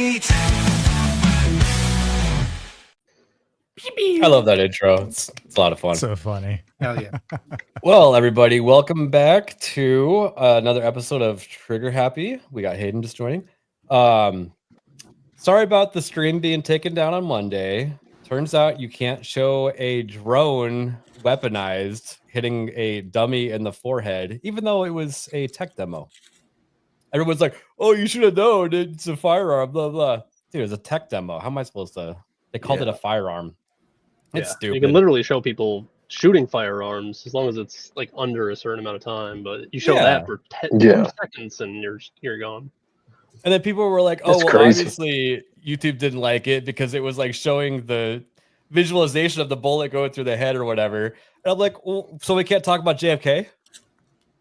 beat. I love that intro. It's a lot of fun. So funny. Hell yeah. Well, everybody, welcome back to another episode of Trigger Happy. We got Hayden just joining. Sorry about the stream being taken down on Monday. Turns out you can't show a drone weaponized hitting a dummy in the forehead, even though it was a tech demo. Everyone's like, oh, you should have known it's a firearm, blah, blah. Dude, it was a tech demo. How am I supposed to? They called it a firearm. It's stupid. You can literally show people shooting firearms as long as it's like under a certain amount of time, but you show that for 2 seconds and you're gone. And then people were like, That's oh, well, crazy. obviously YouTube didn't like it because it was like showing the visualization of the bullet going through the head or whatever. And I'm like, well, so we can't talk about JFK?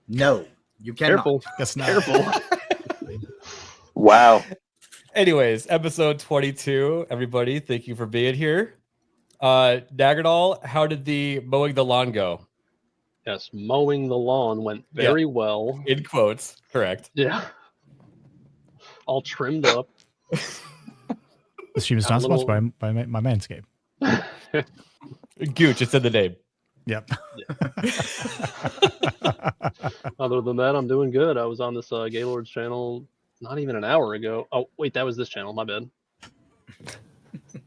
No, you cannot. Careful. Guess not. Careful. Wow. Anyways, episode 22, everybody, thank you for being here. Daggerdall, how did the mowing the lawn go? Yes, mowing the lawn went very well. In quotes, correct. Yeah. All trimmed up. The stream is not sponsored by my Manscaped. Gooch, it's in the name. Yep. Other than that, I'm doing good. I was on this Gaylord's channel not even an hour ago. Oh, wait, that was this channel. My bad.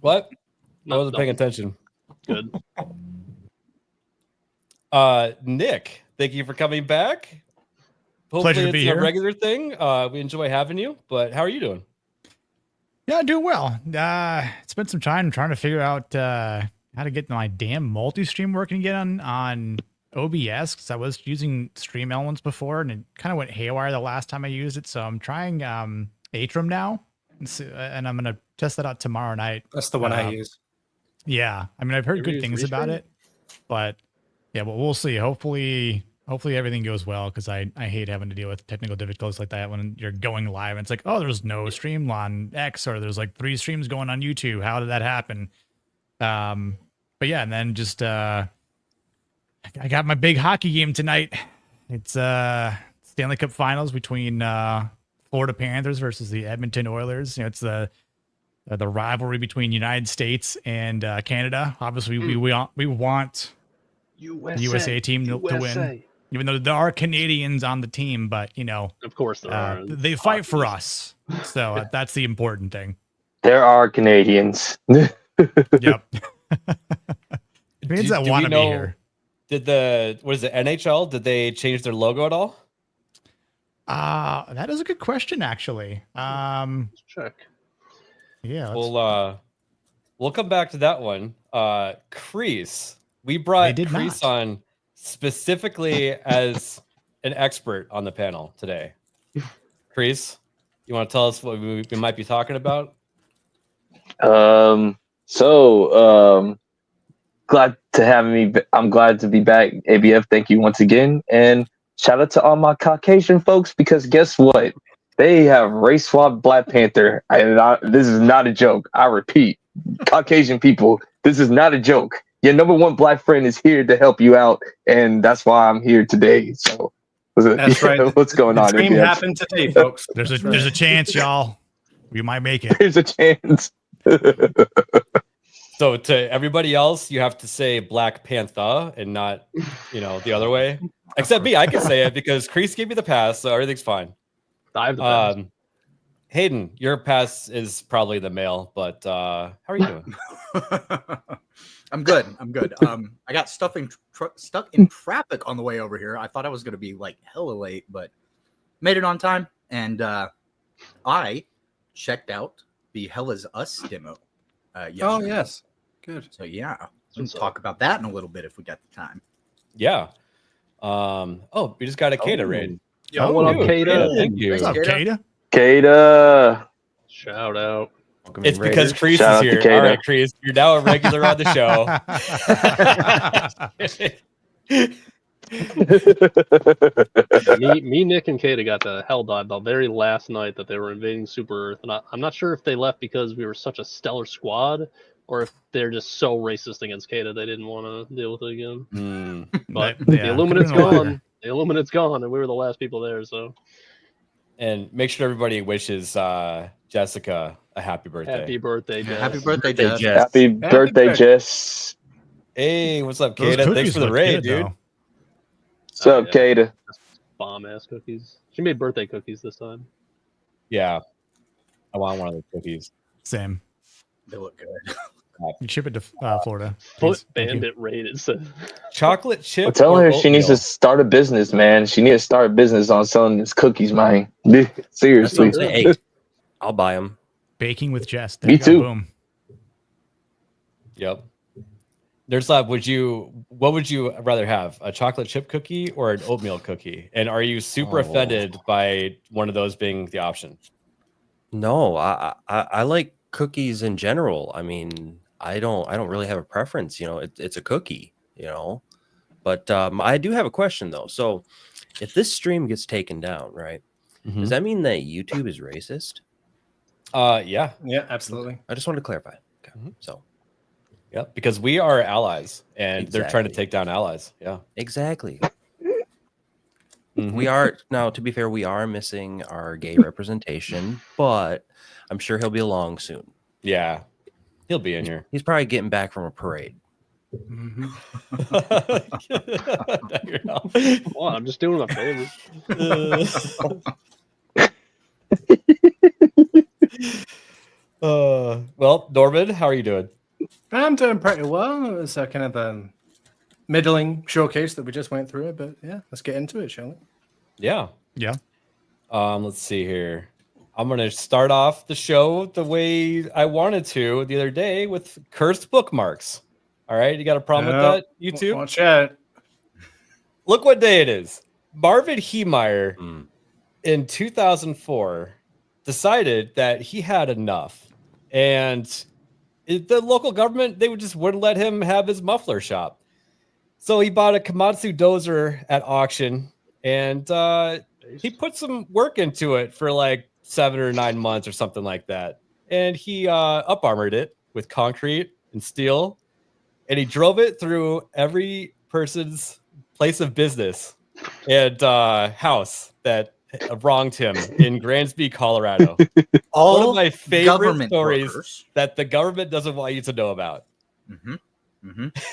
What? I No, wasn't paying attention. Good. Nick, thank you for coming back. Pleasure to Hopefully be it's here. a regular thing. We enjoy having you, but how are you doing? Yeah, doing well. Spent some time trying to figure out how to get my damn multi-stream working again on OBS, because I was using Stream Elements before and it kind of went haywire the last time I used it. So I'm trying Atrium now, and I'm gonna test that out tomorrow night. That's the one I use. Yeah, I mean I've heard You good use things about Restream? it, but yeah, but we'll see. Hopefully everything goes well, because I hate having to deal with technical difficulties like that when you're going live and it's like, oh, there's no stream on X, or there's like 3 streams going on YouTube. How did that happen? But yeah, and then just I got my big hockey game tonight. It's Stanley Cup Finals between Florida Panthers versus the Edmonton Oilers. You know, it's the rivalry between United States and Canada. Obviously, we want the USA team to win, even though there are Canadians on the team. But you know, Of course there are. they fight for us, so that's the important thing. There are Canadians. Yep. Means Do I we want to be know- here. Did the NHL? Did they change their logo at all? That is a good question, actually. Let's check. Yeah. We'll come back to that one. Crease. We They brought did Crease not. on specifically as an expert on the panel today. Crease, you want to tell us what we might be talking about? Glad to have me. I'm glad to be back. ABF, thank you once again. And shout out to all my Caucasian folks, because guess what? They have race swapped Black Panther. This is not a joke. I repeat, Caucasian people, this is not a joke. Your number one Black friend is here to help you out, and that's why I'm here today. So, That's right. What's going on? Stream ABF? happened today, folks. There's a chance, y'all. We might make it. There's a chance. So to everybody else, you have to say Black Panther and not, the other way. Except me, I can say it because Crease gave me the pass, so everything's fine. I have the best. Hayden, your pass is probably the male, but how are you doing? I'm good. I got stuck in traffic on the way over here. I thought I was going to be like hella late, but made it on time. And I checked out the Hell Is Us demo. Yesterday. yes. Good. So yeah, we'll talk about that in a little bit if we got the time. Yeah. We just got a Kata raid. Yo, what up, dude, Kata? Thank you. What's up, Kata? Kata. Shout out. It's because Crease Shout is out to here. All Kata. right, Crease, you're now a regular on the show. me, Nick, and Kata got the hell dive the very last night that they were invading Super Earth, and I'm not sure if they left because we were such a stellar squad, or if they're just so racist against Kata they didn't want to deal with it again. But the Illuminate's gone. The Illuminate's gone, and we were the last people there. So And make sure everybody wishes Jessica a happy birthday. Happy birthday, Yeah, Jess. happy birthday, Jess. Happy birthday, Jess. Hey, what's up, Those Kata? Thanks cookies for the look raid, good, dude. though. What's up, yeah. Kata? Bomb ass cookies. She made birthday cookies this time. Yeah. I want one of those cookies. Same. They look good. You ship it to Florida. Foot please. Thank you. Bandit raid. It says. Chocolate chip. I'm telling or her she needs to oatmeal? start a business, man. She needs to start a business on selling these cookies, man. Seriously. That's what I'm Hey, I'll buy them. Baking with Jess. There Me you go. too. Boom. Yep. There's what would you rather have, a chocolate chip cookie or an oatmeal cookie? And are you super offended by one of those being the option? No, I like cookies in general. I mean, I don't really have a preference. You know, it's a cookie. You know, but I do have a question though. So, if this stream gets taken down, right, does that mean that YouTube is racist? Yeah. Yeah, absolutely. I just wanted to clarify. Okay. So, yeah, because we are allies, and they're trying to Exactly. take down allies. Yeah. exactly. Mhm. We are now. To be fair, we are missing our gay representation, but I'm sure he'll be along soon. Yeah. He'll be in here. He's probably getting back from a parade. Mm-hmm. Come on, I'm just doing my favorite. Well, Norman, how are you doing? I'm doing pretty well. It was a kind of a middling showcase that we just went through, but yeah, let's get into it, shall we? Yeah. Yeah. Let's see here. I'm gonna start off the show the way I wanted to the other day with cursed bookmarks. All right, you got a problem with that, YouTube? Watch out. Look what day it is. Marvin Heemeyer Mm. in 2004 decided that he had enough, and the local government, they wouldn't let him have his muffler shop. So he bought a Komatsu dozer at auction, and he put some work into it for like 7 or 9 months or something like that. And he up armored it with concrete and steel, and he drove it through every person's place of business and house that wronged him in Gransby, Colorado. All One of my favorite government stories workers. that the government doesn't want you to know about.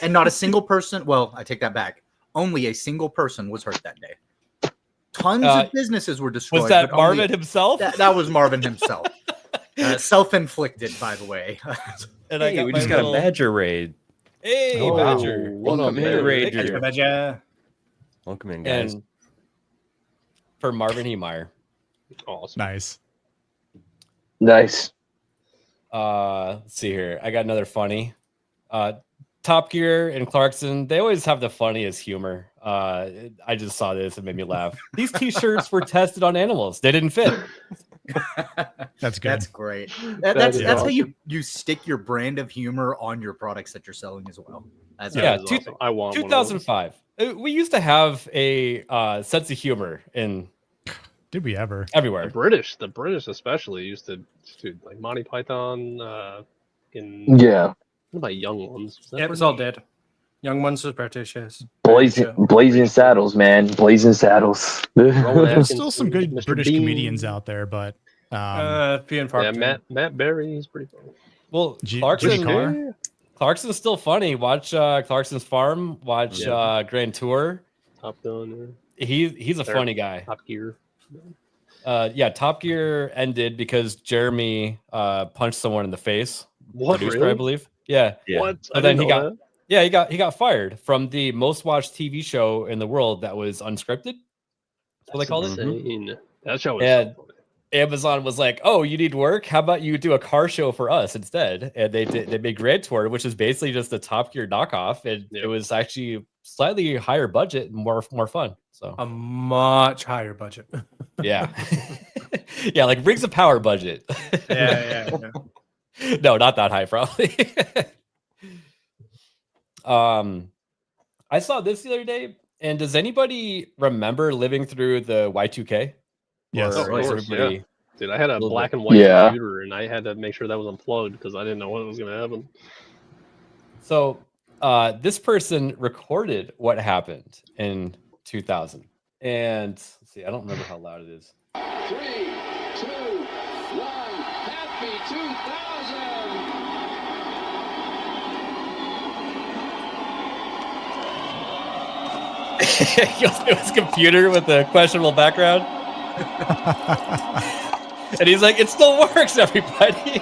And not a single person. Well, I take that back. Only a single person was hurt that day. Tons of businesses were destroyed. Was that but only- Marvin himself? That was Marvin himself. Self-inflicted, by the way. And Hey, we my just got a little- Badger raid. Hey, Oh, Badger. welcome in, Badger. Rager. Badger. Welcome in, guys. And for Marvin Heemeyer. Awesome. Nice. Nice. Let's see here. I got another funny. Top Gear and Clarkson, they always have the funniest humor. I just saw this, it made me laugh. These t-shirts were tested on animals. They didn't fit. That's good. That's great. That That's is how awesome. you stick your brand of humor on your products that you're selling as well. That's Yeah, That is awesome. I want one of those. 2005. We used to have a sense of humor in Did we ever? everywhere. The British especially used to like Monty Python. In Yeah. what about Young Ones? Was that Yeah, it was British? all dead. Young ones was British, yes. Blazing saddles, man. Blazing saddles. Rowan There's Atkinson, still some good Mr. British Bean. comedians out there, but Few and far Yeah, between. Matt Berry, he's pretty funny. Well, Jimmy Clarkson, Carr? Clarkson's still funny. Watch Clarkson's Farm. Watch Grand Tour. Top Gun, He's a Fair. funny guy. Top Gear. Yeah, Top Gear ended because Jeremy punched someone in the face. What, Producer, really? I believe. Yeah. Yeah. What? So I then didn't he know got that. yeah, he got fired from the most watched TV show in the world that was unscripted. That's what they called it. Insane. That show was And so funny. Amazon was like, "Oh, you need work? How about you do a car show for us instead?" And they made Grand Tour, which is basically just a Top Gear knockoff, and Yep. it was actually slightly higher budget and more fun. So A much higher budget. yeah, yeah, like Rings of Power budget. yeah. No, not that high, probably. I saw this the other day, and does anybody remember living through the Y2K? yes. Oh, of Or is course, everybody- Dude, I had a little black bit. and white Yeah. computer, and I had to make sure that was unplugged because I didn't know what was going to happen. So this person recorded what happened in 2000. And let's see, I don't remember how loud it is. 3, 2, 1. Happy 2000. He goes to his computer with a questionable background. And he's like, it still works, everybody.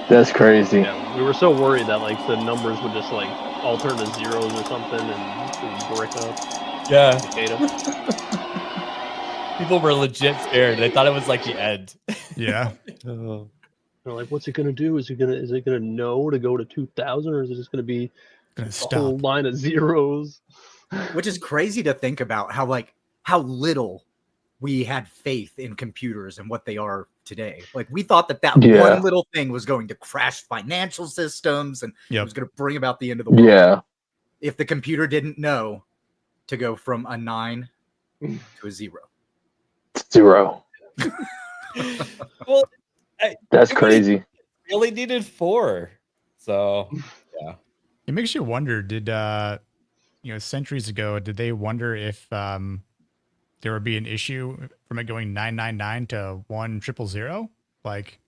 That's crazy. Yeah, we were so worried that like the numbers would just like all turn to zeros or something and brick up. Yeah. Cicada. People were legit scared. They thought it was like the end. Yeah. They're like, what's it gonna do? Is it gonna know to go to 2000, or is it just gonna be Gonna a whole stop. line of zeros? Which is crazy to think about how little we had faith in computers and what they are today. Like we thought that one little thing was going to crash financial systems and it was going to bring about the end of the world. Yeah. If the computer didn't know to go from a 9 to a 0. 0. Well, That's crazy. Really needed 4. So, yeah. It makes you wonder, did centuries ago, did they wonder if there would be an issue from it going 999 to 1000? Like,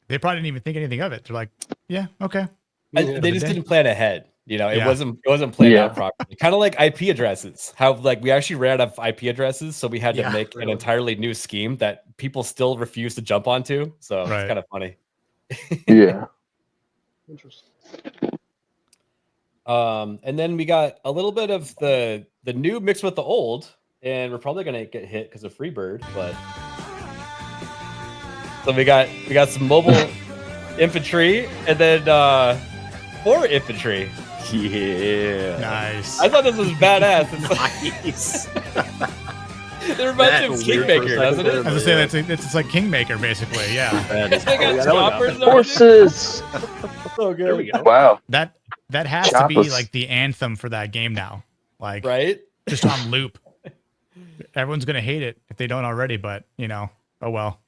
they probably didn't even think anything of it. They're like, yeah, okay. They just didn't plan ahead. You know, it Yeah. wasn't planned out properly. Kind of like IP addresses. How like we actually ran out of IP addresses, so we had to make an entirely new scheme that people still refuse to jump onto. So it's kind of funny. Yeah. Interesting. And then we got a little bit of the new mixed with the old, and we're probably gonna get hit because of Freebird, but so we got some mobile infantry and then 4 infantry. Yeah. Nice. I thought this was badass. Nice. It reminds me of Kingmaker, doesn't it? I was gonna say it's like Kingmaker, basically. Yeah. They got choppers and Horses. so good. There we go. Wow. That has to be Choppers. like the anthem for that game now. Like, Right? just on loop. Everyone's gonna hate it if they don't already, but oh well.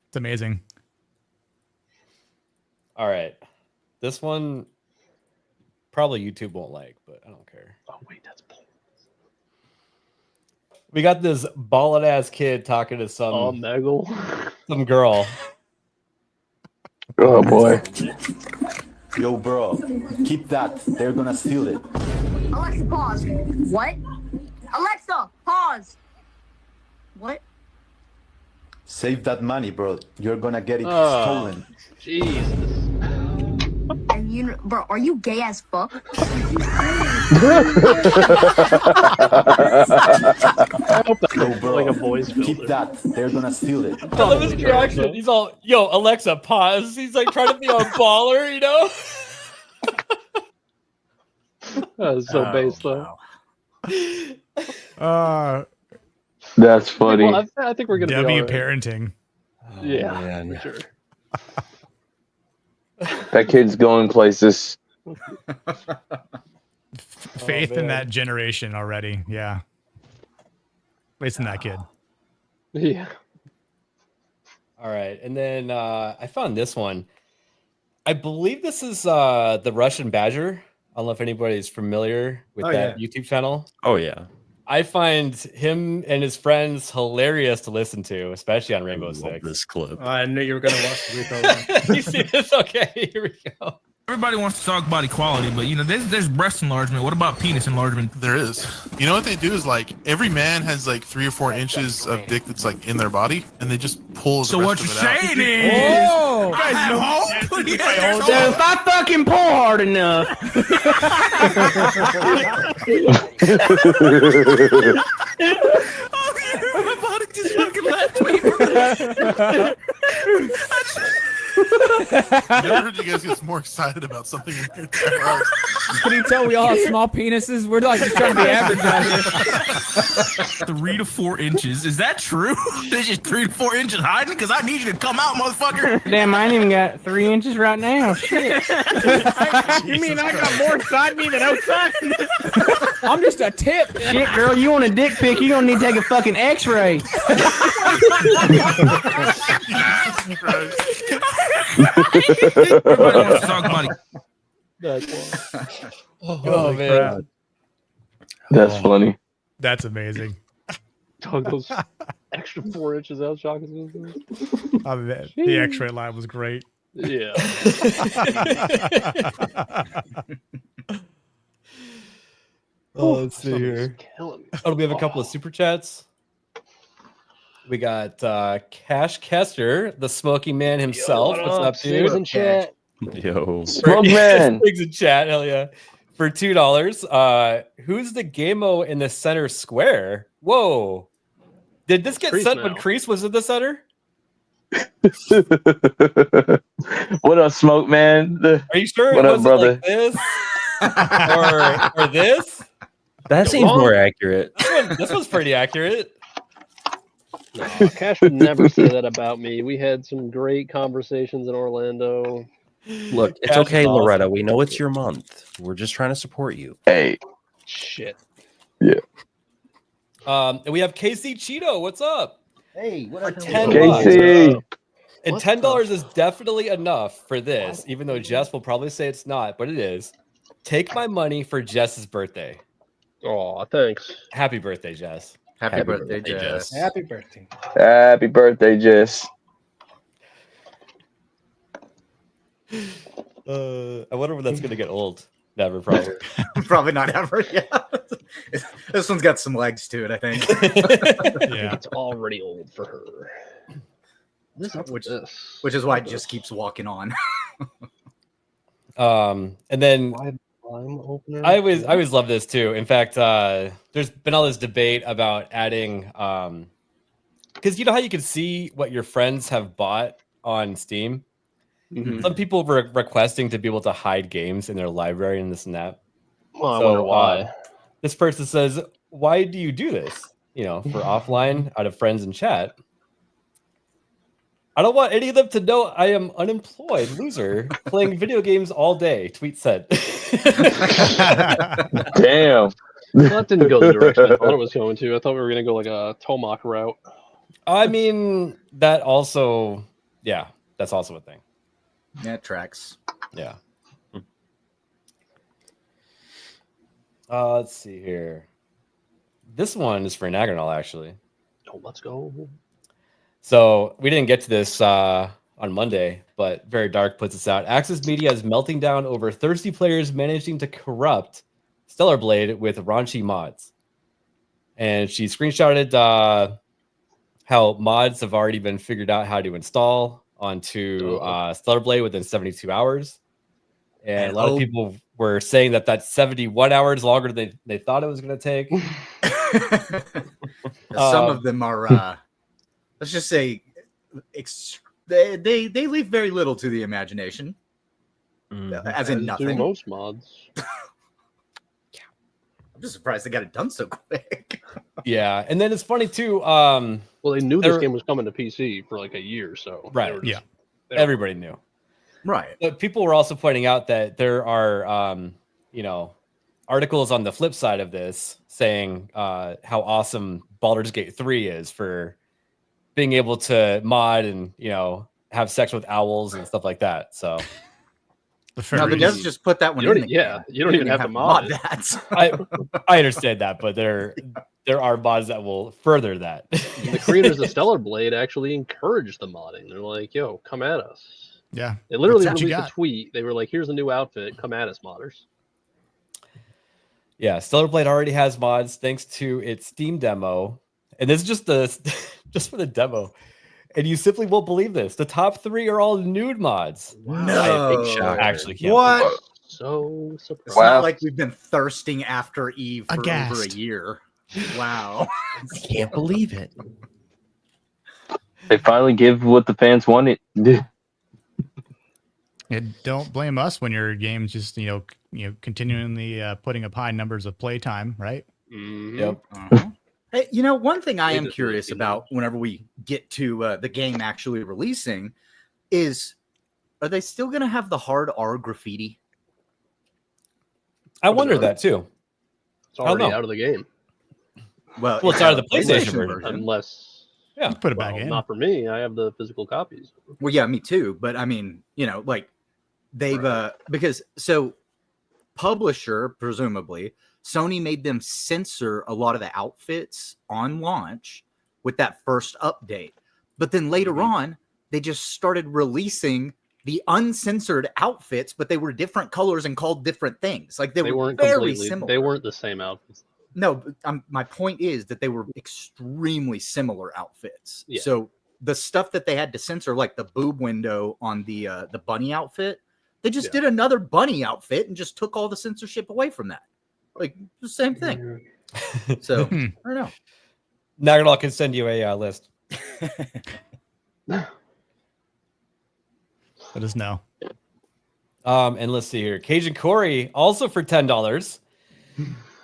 It's amazing. All right. This one probably YouTube won't like, but I don't care. Oh wait, that's bull. We got this ballin' ass kid talking to some Megal. some girl. Oh boy. Yo, bro, keep that. They're gonna steal it. Alexa, pause. What? Alexa, pause. What? Save that money, bro. You're gonna get it stolen. Jesus. And bro, are you gay as fuck? I hope that's Yo, bro, like a voice filter. keep that. They're gonna steal it. I love his reaction. He's all, yo, Alexa, pause. He's like trying to be a baller, you know? That was so base though. That's funny. Well, I think we're gonna W be all right. parenting. Yeah, for sure. That kid's going places. Faith in that generation already. Yeah. At least in that kid. Yeah. All right. And then I found this one. I believe this is the Russian Badger. I don't know if anybody's familiar with that YouTube channel. Oh yeah. I find him and his friends hilarious to listen to, especially on Rainbow Love Six. this clip. I knew you were going to watch the replay. You see this? Okay, here we go. Everybody wants to talk about equality, but there's breast enlargement. What about penis enlargement? There is. You know what they do is like every man has like 3 or 4 inches of dick that's like in their body, and they just pull. So the what rest you're of it saying out. is, Oh, I have hope. If I fucking pull hard enough. My body just fucking left me. I never heard you guys get more excited about something in your entire life. Can you tell we all have small penises? We're like just trying to be average out here. 3 to 4 inches. Is that true? There's just 3 to 4 inches hiding? Because I need you to come out, motherfucker. Damn, I ain't even got 3 inches right now. Shit. You mean I got more inside me than outside? I'm just a tip. Shit, girl, you want a dick pic? You don't need to take a fucking X-ray. Everybody wants to talk about it. Oh man. That's funny. That's amazing. Dog, those extra 4 inches out shocking. The X-ray line was great. Yeah. Let's see here. Killing me. Oh, we have a couple of super chats. We got Cash Kester, the smoky man himself. Yo, What's up, dude? in chat. Yo. Smoke man. Pigs in chat, hell yeah. For $2. Who's the Gameo in the center square? Whoa. Did this get Crease set when now. Crease was in the center? What up, Smoke man? Are you sure What it up, wasn't brother? like this? or this? That seems more accurate. This one's pretty accurate. No, Cash would never say that about me. We had some great conversations in Orlando. Look, it's Cash okay, is awesome. Loretta. We know it's your month. We're just trying to support you. Hey. Shit. Yeah. And we have KC Cheeto. What's up? Hey, what up, $10. KC. And What $10 is definitely enough for this, even though Jess will probably say it's not, but it is. Take my money for Jess's birthday. Oh, thanks. Happy birthday, Jess. Happy birthday, Jess. Happy birthday. Happy birthday, Jess. I wonder when that's gonna get old. Never, probably. Probably not ever. Yeah. This one's got some legs to it, I think. Yeah. It's already old for her. Which is why it just keeps walking on. And then Lime opener. I always love this too. In fact, there's been all this debate about adding, because you know how you can see what your friends have bought on Steam. Mhm. Some people were requesting to be able to hide games in their library and this and that. Well, I wonder why. This person says, "Why do you do this? You know, for offline, out of friends and chat." I don't want any of them to know I am unemployed loser playing video games all day. Tweet said. Damn. That didn't go the direction I thought it was going to. I thought we were going to go like a Tomahawk route. I mean, that also, yeah, that's also a thing. Yeah, it tracks. Yeah. Let's see here. This one is for Nagranol, actually. Oh, let's go. So we didn't get to this on Monday, but Very Dark puts this out. Axis Media is melting down over thirsty players managing to corrupt Stellar Blade with raunchy mods. And she screenshotted how mods have already been figured out how to install onto Stellar Blade within 72 hours. And a lot of people were saying that that's 71 hours longer than they thought it was going to take. Some of them are, let's just say, they leave very little to the imagination. As in nothing. Do most mods. I'm just surprised they got it done so quick. Yeah, and then it's funny too. Well, they knew this game was coming to PC for like a year, so right. Yeah, everybody knew. Right. But people were also pointing out that there are, articles on the flip side of this saying how awesome Baldur's Gate 3 is for being able to mod and have sex with owls and stuff like that. So. No, but just put that one in. You don't even have to mod that. I understand that, but there are mods that will further that. The creators of Stellar Blade actually encouraged the modding. They're like, "Yo, come at us." Yeah, they literally that's what you released a tweet. They were like, "Here's a new outfit. Come at us, modders." Yeah, Stellar Blade already has mods thanks to its Steam demo, and this is just for the demo. And you simply won't believe this. The top 3 are all nude mods. No, I actually can't. What? So surprised. It's not like we've been thirsting after Eve for over a year. Wow. I can't believe it. They finally give what the fans wanted. Don't blame us when your game's just continually putting up high numbers of playtime, right? Mm-hmm. Yep. Hey, one thing I am curious about whenever we get to the game actually releasing is, are they still going to have the hard R graffiti? I wonder that too. It's already out of the game. Well, it's out of the PlayStation version. Unless, put it back in. Not for me. I have the physical copies. Well, yeah, me too. But I mean, like they've because publisher presumably Sony made them censor a lot of the outfits on launch with that first update. But then later on, they just started releasing the uncensored outfits, but they were different colors and called different things. Like they weren't very similar. They weren't the same outfits. No, my point is that they were extremely similar outfits. Yeah. So the stuff that they had to censor, like the boob window on the bunny outfit, they just did another bunny outfit and just took all the censorship away from that. Like the same thing. So I don't know. Nagadol can send you a list. Let us know. And let's see here. Cajun Corey also for $10.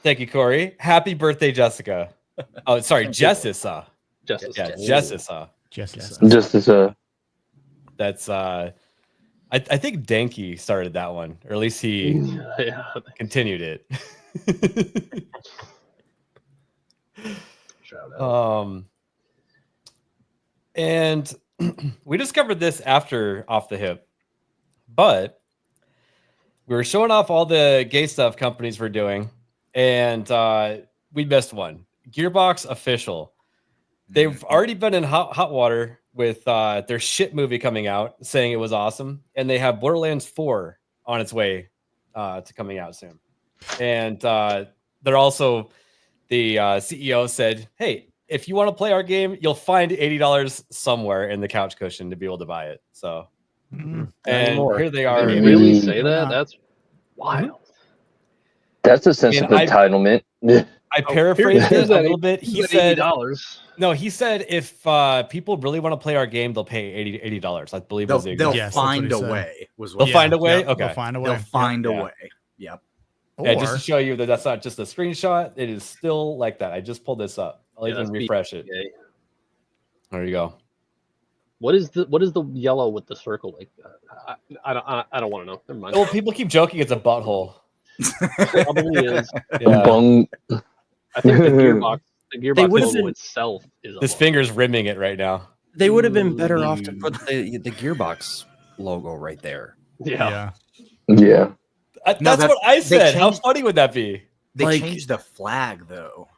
Thank you, Corey. Happy birthday, Jessica. Oh, sorry, Jessica. Jessica. That's I think Danky started that one, or at least he continued it. Shout out. And we discovered this after Off the Hip, but we were showing off all the gay stuff companies were doing, and we missed one. Gearbox official. They've already been in hot water with their shit movie coming out, saying it was awesome, and they have Borderlands 4 on its way to coming out soon. And they're also, the CEO said, hey, if you want to play our game, you'll find $80 somewhere in the couch cushion to be able to buy it. So, and here they are. Did they really say that? That's wild. That's a sense of entitlement. I paraphrased it a little bit. He said $80. No, he said if people really want to play our game, they'll pay $80. I believe they'll find a way. They'll find a way. Okay, they'll find a way. They'll find a way. Yep. Yeah, just to show you that that's not just a screenshot. It is still like that. I just pulled this up. I'll even refresh it. There you go. What is the yellow with the circle like? I don't want to know. Never mind. Well, people keep joking it's a butthole. Probably is. Yeah. I think the Gearbox logo itself is. His finger's rimming it right now. They would have been better off to put the Gearbox logo right there. Yeah. No, that's what I said. How funny would that be? They changed the flag though.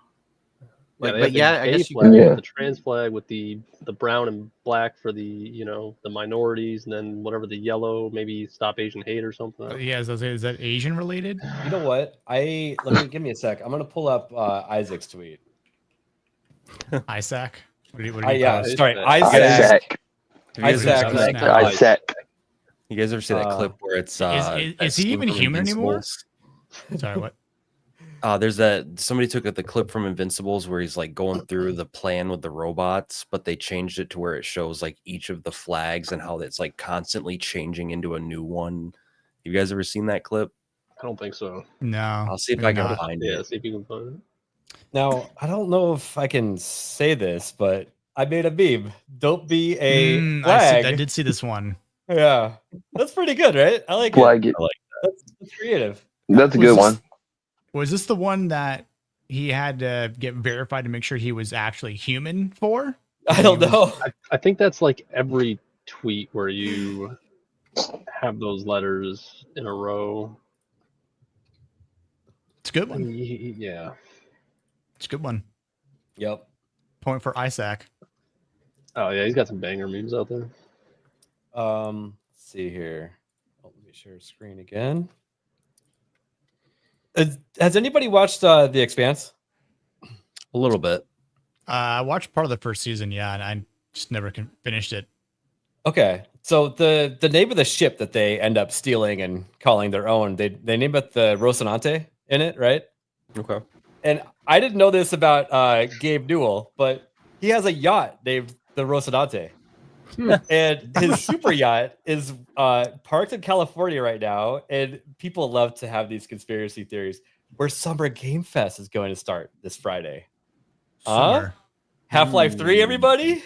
I guess you the trans flag with the brown and black for the the minorities, and then whatever the yellow, maybe Stop Asian Hate or something. Yeah, is that Asian related? You know what? Give me a sec. I'm gonna pull up Isaac's tweet. Isaac. Isaac. Isaac. You guys ever see that clip where it's is he even human anymore? Sorry, what? There's somebody took the clip from Invincibles where he's like going through the plan with the robots, but they changed it to where it shows like each of the flags and how it's like constantly changing into a new one. Have you guys ever seen that clip? I don't think so. No. I'll see if I can find it. Yeah, see if you can find it. Now, I don't know if I can say this, but I made a meme. Don't be a flag. I did see this one. Yeah. That's pretty good, right? I like Flag it. That's creative. That's a good one. Was this the one that he had to get verified to make sure he was actually human for? I don't know. I think that's like every tweet where you have those letters in a row. It's a good one. Yeah. It's a good one. Yep. Point for Isaac. Oh yeah, he's got some banger memes out there. Let's see here. Let me share screen again. Has anybody watched The Expanse? A little bit. I watched part of the first season, yeah, and I just never finished it. Okay, so the name of the ship that they end up stealing and calling their own, they name it the Rocinante in it, right? Okay. And I didn't know this about Gabe Newell, but he has a yacht named the Rocinante. And his super yacht is parked in California right now, and people love to have these conspiracy theories where Summer Game Fest is going to start this Friday. Half-Life 3, everybody?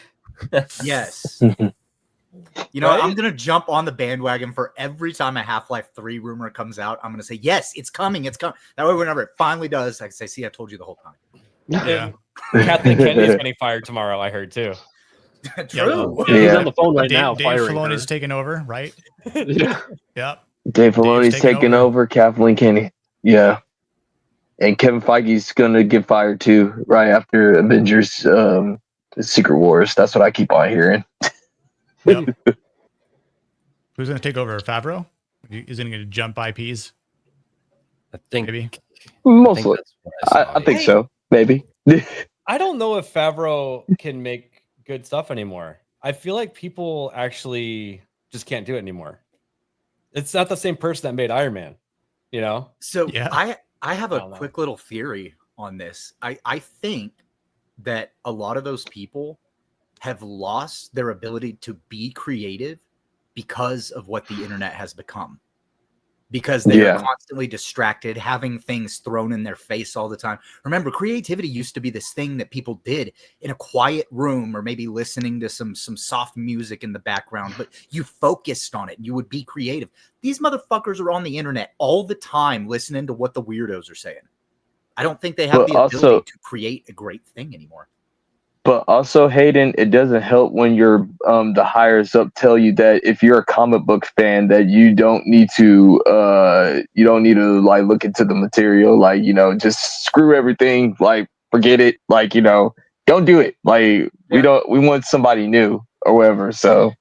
Yes. You know, right? I'm going to jump on the bandwagon for every time a Half-Life 3 rumor comes out. I'm going to say, yes, it's coming. It's coming. That way, whenever it finally does, I can say, see, I told you the whole time. Yeah. Kathleen Kennedy's getting fired tomorrow, I heard, too. True. Yeah. He's on the phone right now. Dave Filoni's taking over, right? Yeah. Yep. Dave Filoni's taking over. Kathleen Kennedy. Yeah. and Kevin Feige's gonna get fired too right after Avengers Secret Wars. That's what I keep on hearing. Yep. Who's going to take over? Favreau? Is he going to jump IPs? I think maybe. Mostly. I think so. Maybe. I don't know if Favreau can make good stuff anymore. I feel like people actually just can't do it anymore. It's not the same person that made Iron Man, you know? So Yeah. I have a quick little theory on this. I think that a lot of those people have lost their ability to be creative because of what the internet has become. Because they are constantly distracted, having things thrown in their face all the time. Remember, creativity used to be this thing that people did in a quiet room or maybe listening to some soft music in the background, but you focused on it. You would be creative. These motherfuckers are on the internet all the time listening to what the weirdos are saying. I don't think they have the ability to create a great thing anymore. But also, Hayden, it doesn't help when your the higher up tell you that if you're a comic book fan, that you don't need to like look into the material, like, you know, just screw everything, like forget it, like, you know, don't do it. Like we want somebody new or whatever. So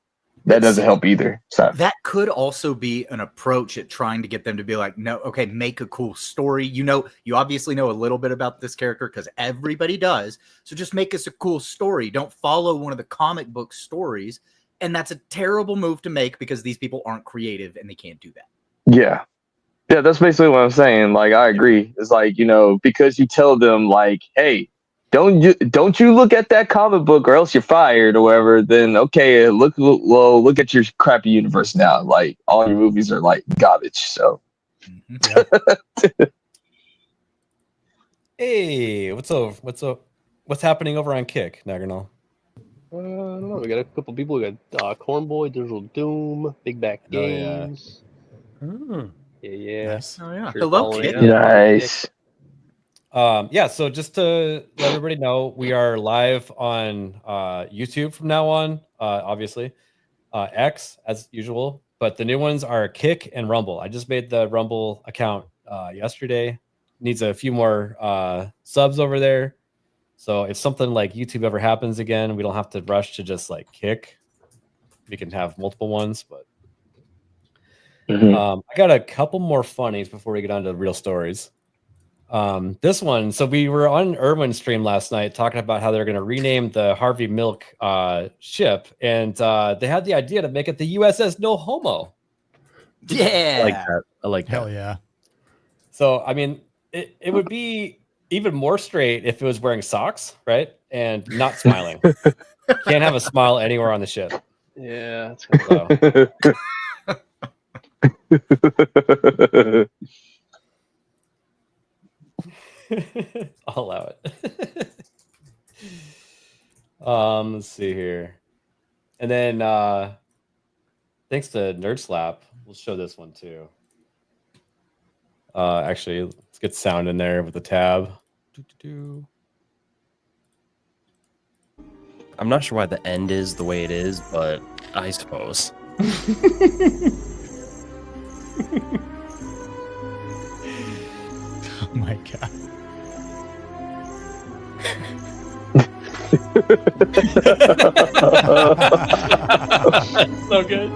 that doesn't help either. So that could also be an approach at trying to get them to be like, no, okay, make a cool story. You know, you obviously know a little bit about this character because everybody does. So just make us a cool story. Don't follow one of the comic book stories. And that's a terrible move to make because these people aren't creative and they can't do that. Yeah, that's basically what I'm saying. Like, I agree. It's like, you know, because you tell them like, hey, don't you look at that comic book or else you're fired or whatever, then okay, look at your crappy universe now. Like, all your movies are like garbage. So Hey, what's happening over on Kick, Nagarnal? I don't know. We got a couple people. We got Cornboy, Digital Doom, Big Back Games. Yeah. Nice. Oh yeah. Sure, Hello, following kid. it. nice. So just to let everybody know, we are live on YouTube from now on, obviously. X as usual, but the new ones are Kick and Rumble. I just made the Rumble account yesterday. Needs a few more subs over there. So if something like YouTube ever happens again, we don't have to rush to just like Kick. We can have multiple ones, but I got a couple more funnies before we get on to real stories. This one, so we were on Irwin's stream last night talking about how they're going to rename the Harvey Milk ship, and they had the idea to make it the USS No Homo. Yeah, I like that. I like that. Hell yeah. So I mean, it would be even more straight if it was wearing socks, right, and not smiling. Can't have a smile anywhere on the ship. Yeah, that's kind of I'll allow it. Let's see here. And then thanks to Nerd Slap, we'll show this one too. Actually, let's get sound in there with the tab. I'm not sure why the end is the way it is, but I suppose. Oh my god. So good.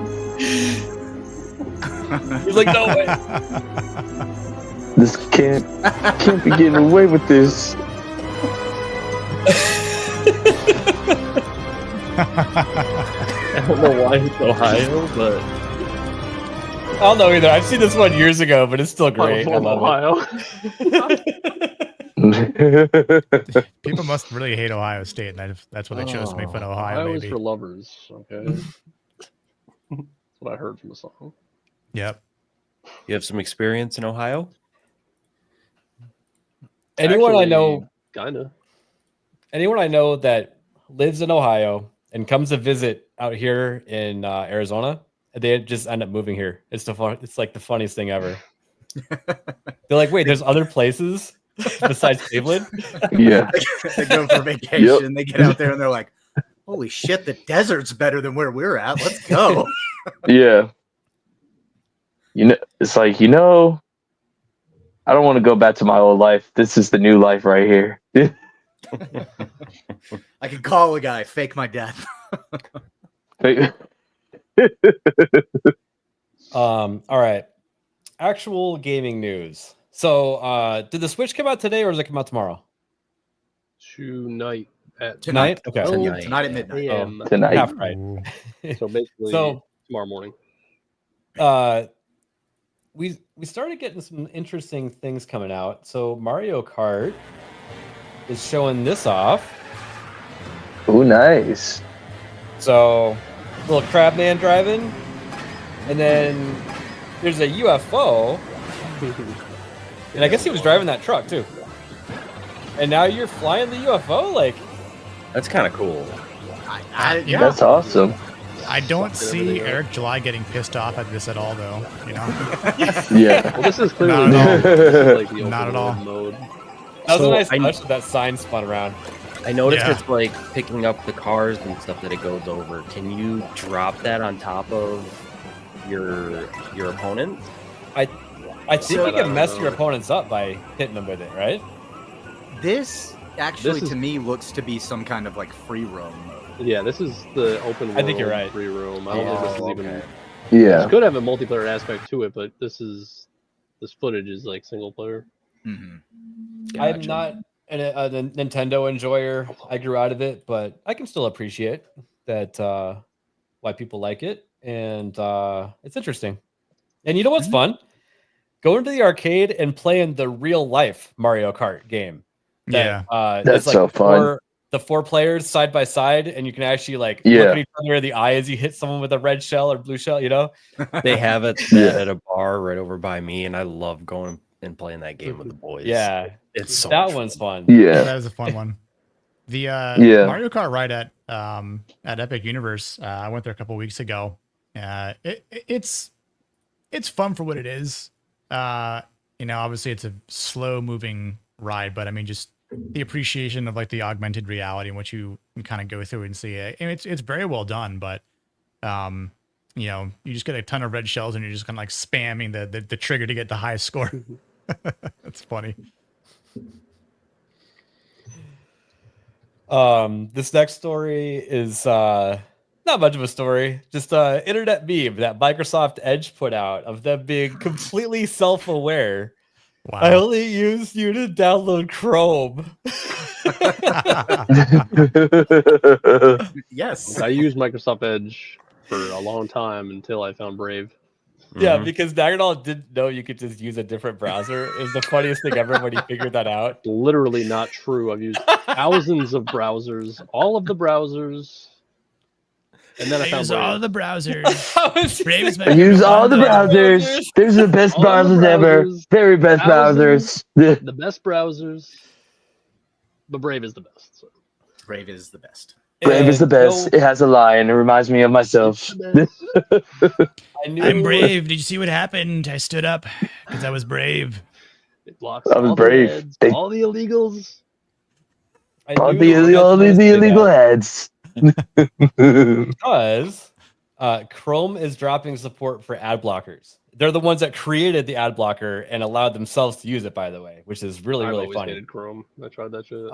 He's like, no way. This can't be getting away with this. I don't know why it's Ohio, but I don't know either. I've seen this one years ago, but it's still great. I love Ohio. it. People must really hate Ohio State, and that's what they chose to make fun of Ohio. Ohio is Maybe. for lovers. Okay, that's what I heard from the song. Yep. you have some experience in Ohio? Anyone I know, Kinda. anyone I know that lives in Ohio and comes to visit out here in Arizona, they just end up moving here. It's like the funniest thing ever. They're like, wait, there's other places besides Cleveland? Yeah. They go for vacation. They get out there and they're like, holy shit, the desert's better than where we're at. Let's go. Yeah. You know, it's like, you know, I don't want to go back to my old life. This is the new life right here. I can call a guy, fake my death. All right. Actual gaming news. So, did the Switch come out today or does it come out tomorrow? Tonight. Tonight? Okay. Tonight at midnight. AM. Tonight. Half right. So basically, So- tomorrow morning. We started getting some interesting things coming out. So Mario Kart is showing this off. Oh, nice. So little crab man driving, and then there's a UFO, and I guess he was driving that truck too. And now you're flying the UFO, like That's kind of cool. Yeah. That's awesome. I don't see Eric July getting pissed off at this at all, though. You know? Yeah. Well, this is clearly Not at all. this is like the Not open at all. world mode. that was So a nice I- touch that that sign spun around. I noticed Yeah. it's like picking up the cars and stuff that it goes over. Can you drop that on top of your opponent? I think So- you can mess your opponents up by hitting them with it, right? This actually, This is- to me, looks to be some kind of like free roam mode. Yeah, this is the open world I think you're right. free roam. I don't think this is even. okay. Yeah. It could have a multiplayer aspect to it, but this footage is like single player. Mm-hmm. I'm not a Nintendo enjoyer. I grew out of it, but I can still appreciate that why people like it, and it's interesting. And you know what's fun? Going to the arcade and playing the real life Mario Kart game. Yeah. That's so fun. The 4 players side by side, and you can actually like Yeah. look at each other in the eye as you hit someone with a red shell or blue shell. You know? They have it Yeah. at a bar right over by me, and I love going and playing that game with the boys. Yeah, it's so that much one's fun. Yeah. That is a fun one. The Yeah. Mario Kart ride at Epic Universe, I went there a couple weeks ago. It's fun for what it is. Obviously it's a slow moving ride, but I mean, just the appreciation of like the augmented reality and what you can kind of go through and see it. And it's very well done, but you just get a ton of red shells and you're just kind of like spamming the trigger to get the highest score. That's funny. This next story is not much of a story, just internet meme that Microsoft Edge put out of them being completely self-aware. Wow. I only used you to download Chrome. Yes. I used Microsoft Edge for a long time until I found Brave. Yeah, because Nagadol didn't know you could just use a different browser. It was the funniest thing ever when he figured that out. Literally not true. I've used thousands of browsers, all of the browsers, and then I found use Brave. all the browsers. Brave is my I use favorite all the one. browsers. There's the best All the browsers ever. browsers. Very best browsers. Thousands. The best browsers, but Brave is the best. So. Brave is the best. Brave is the best. It has a lion. It reminds me of myself. I knew I'm brave. Did you see what happened? I stood up because I was brave. It blocks I was all brave. the ads, They- all the illegals. All the illegal ads. Because Chrome is dropping support for ad blockers. They're the ones that created the ad blocker and allowed themselves to use it, by the way, which is really, I've really always funny. hated Chrome. I tried that shit.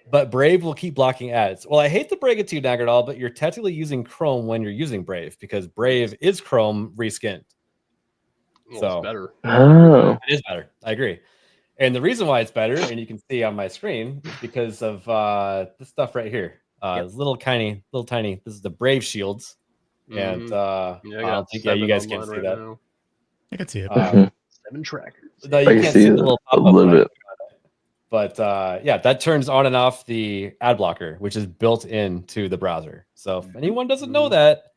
But Brave will keep blocking ads. Well, I hate to break it to you, Nagadol, but you're technically using Chrome when you're using Brave because Brave is Chrome reskinned. Well, So it's better. Oh. it is better. I agree. And the reason why it's better, and you can see on my screen, is because of this stuff right here. This little tiny. This is the Brave shields. And Yeah, I got you 7 guys can online see right that. now. I could see it. 7 trackers. No, you I can't see see it. the little I pop-up. love it. But yeah, that turns on and off the ad blocker, which is built into the browser. So if anyone doesn't know that,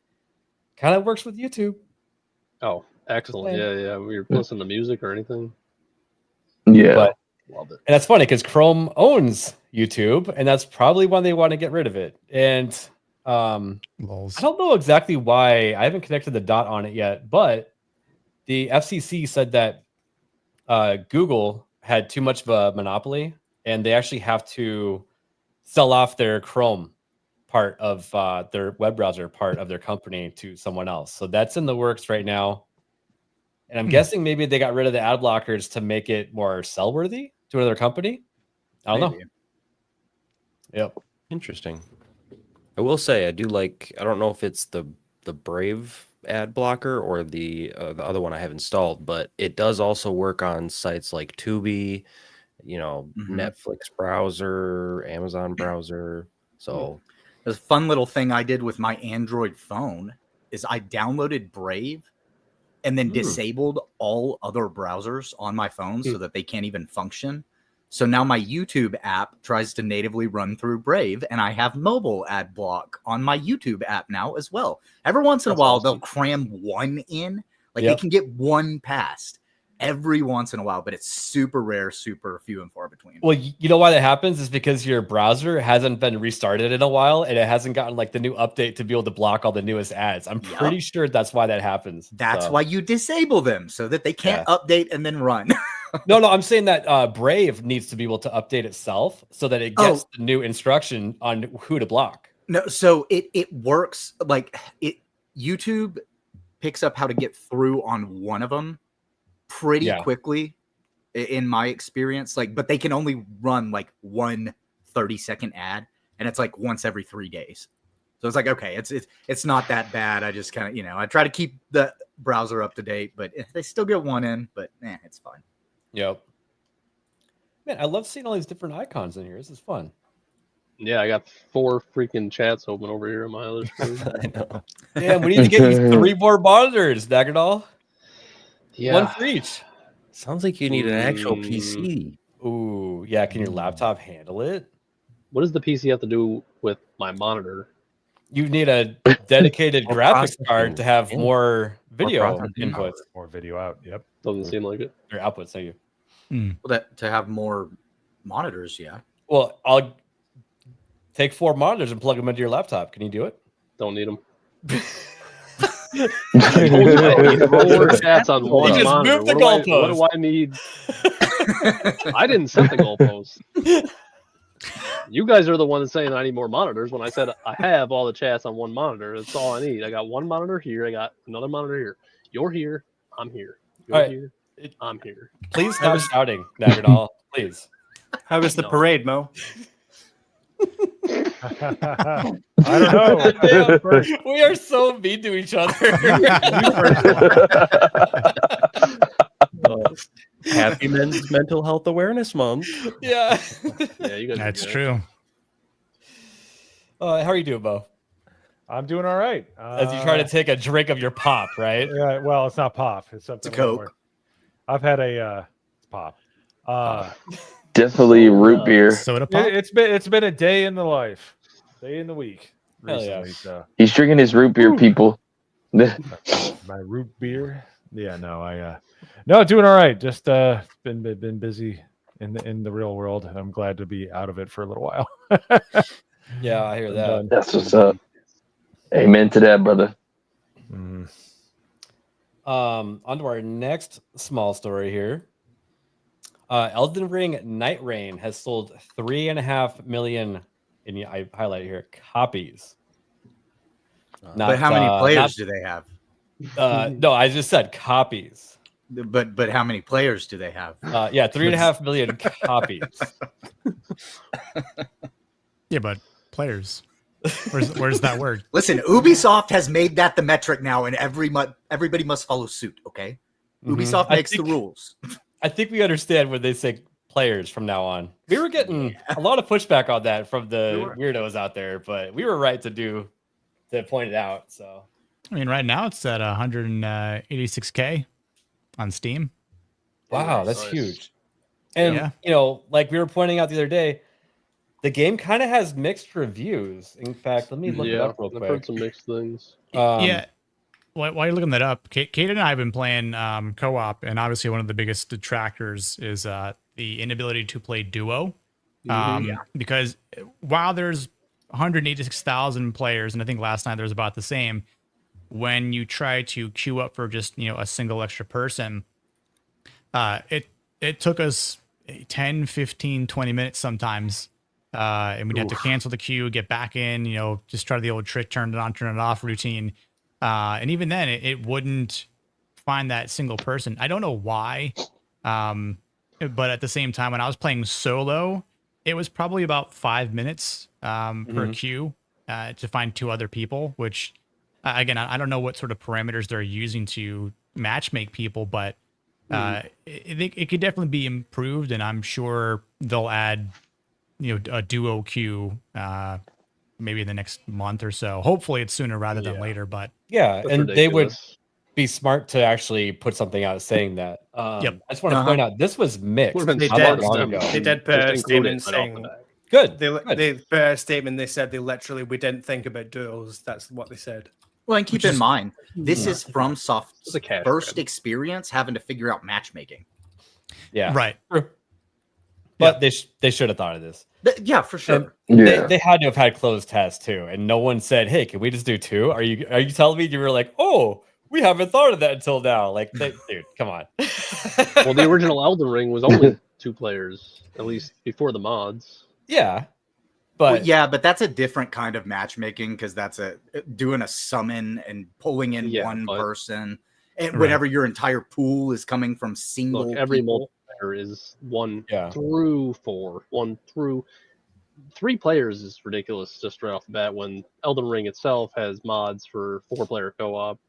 kind of works with YouTube. Oh, excellent. saying. Yeah. We were listening to music or anything. Yeah. But Love it. and that's funny because Chrome owns YouTube, and that's probably why they want to get rid of it. And I Lols. don't know exactly why. I haven't connected the dot on it yet, but the FCC said that Google had too much of a monopoly, and they actually have to sell off their Chrome part of their web browser part of their company to someone else. So that's in the works right now. And I'm guessing maybe they got rid of the ad blockers to make it more sell worthy to another company. I don't know. Yep. Interesting. I will say I do like. I don't know if it's the Brave ad blocker or the other one I have installed, but it does also work on sites like Tubi, Netflix browser, Amazon browser. So the fun little thing I did with my Android phone is I downloaded Brave and then disabled all other browsers on my phone so that they can't even function. So now my YouTube app tries to natively run through Brave, and I have mobile ad block on my YouTube app now as well. Every once in a while, they'll cram one in. Like they can get one passed every once in a while, but it's super rare, super few and far between. Well, you know why that happens is because your browser hasn't been restarted in a while, and it hasn't gotten like the new update to be able to block all the newest ads. I'm pretty sure that's why that happens. That's why you disable them so that they can't update and then run. No, I'm saying that Brave needs to be able to update itself so that it gets the new instruction on who to block. No, so it works like YouTube picks up how to get through on one of them pretty quickly in my experience. Like, but they can only run like one 30-second ad, and it's like once every 3 days. So it's like, okay, it's not that bad. I just kind of, I try to keep the browser up to date, but they still get one in, but it's fine. Yep. Man, I love seeing all these different icons in here. This is fun. Yeah, I got 4 freaking chats open over here on my other screen. I know. Damn, we need to get you 3 more monitors, Dagadol. Yeah. One for each. Sounds like you need an actual PC. Ooh, yeah. Can your laptop handle it? What does the PC have to do with my monitor? You need a dedicated graphics card to have more video inputs. More video out. Yep. Doesn't seem like it. Or outputs, thank you. Well, that to have more monitors, yeah. Well, I'll take 4 monitors and plug them into your laptop. Can you do it? Don't need them. More chats on one just monitor. moved the What do goalpost. I need? I didn't set the goalpost. You guys are the ones saying I need more monitors when I said I have all the chats on one monitor. That's all I need. I got one monitor here. I got another monitor here. You're here. I'm here. You're here. I'm here. Please stop shouting, Dagadol. Please. How was the parade, Mo? I don't know. We are so mean to each other. Happy Men's Mental Health Awareness Month. Yeah. Yeah, you guys. That's true. How are you doing, Bo? I'm doing all right. As you try to take a drink of your pop, right? Yeah. Well, it's not pop. It's something. It's a Coke. more. I've had a pop. Definitely root beer. Soda pop. It's been a day in the life, day in the week Hell yeah. recently. So He's drinking his root beer, people. my root beer. Yeah. No. No, doing all right. Just been busy in the real world. I'm glad to be out of it for a little while. Yeah, I hear that. That's what's up. Amen to that, brother. On to our next small story here. Elden Ring Nightreign has sold 3.5 million, and I highlight here, copies. But how many players do they have? No, I just said copies. But how many players do they have? Yeah, 3.5 million copies. Yeah, but players. Where's that word? Listen, Ubisoft has made that the metric now, and everybody must follow suit. Okay, Ubisoft makes the rules. I think we understand when they say players from now on. We were getting a lot of pushback on that from the weirdos out there, but we were right to point it out. So, I mean, right now it's at 186K on Steam. Wow, that's huge. And like we were pointing out the other day, the game kind of has mixed reviews. In fact, let me look it up real quick. I've heard some mixed things. Yeah. While you're looking that up, Kate and I have been playing co-op, and obviously one of the biggest detractors is the inability to play duo. Because while there's 186,000 players, and I think last night there was about the same, when you try to queue up for just a single extra person, it took us 10, 15, 20 minutes sometimes. And we'd have to cancel the queue, get back in, just try the old trick, turn it on, turn it off routine. And even then, it wouldn't find that single person. I don't know why, but at the same time, when I was playing solo, it was probably about 5 minutes per queue to find 2 other people. Which, again, I don't know what sort of parameters they're using to matchmake people, but it could definitely be improved, and I'm sure they'll add, a duo queue maybe in the next month or so. Hopefully, it's sooner rather than later. But yeah, That's and they would ridiculous. be smart to actually put something out saying that. Yep. I just want to point out this was mixed. Would've been They smart not of long them. ago. They did put Just a include statement it right off the saying bat. Good. they put a statement. They said literally we didn't think about duels. That's what they said. Well, and keep in mind, this is from It's Soft's a cash first grab. experience having to figure out matchmaking. Yeah. right. True. But they should have thought of this. Yeah, for sure. They had to have had closed tests too, and no one said, "Hey, can we just do 2?" Are you telling me you were like, "Oh, we haven't thought of that until now"? Like, dude, come on. Well, the original Elden Ring was only 2 players, at least before the mods. Yeah, but But that's a different kind of matchmaking because that's doing a summon and pulling in one person, and whenever your entire pool is coming from single every people. multiplayer is 1 through 4. 1 through 3 players is ridiculous just right off the bat. When Elden Ring itself has mods for 4-player co-op.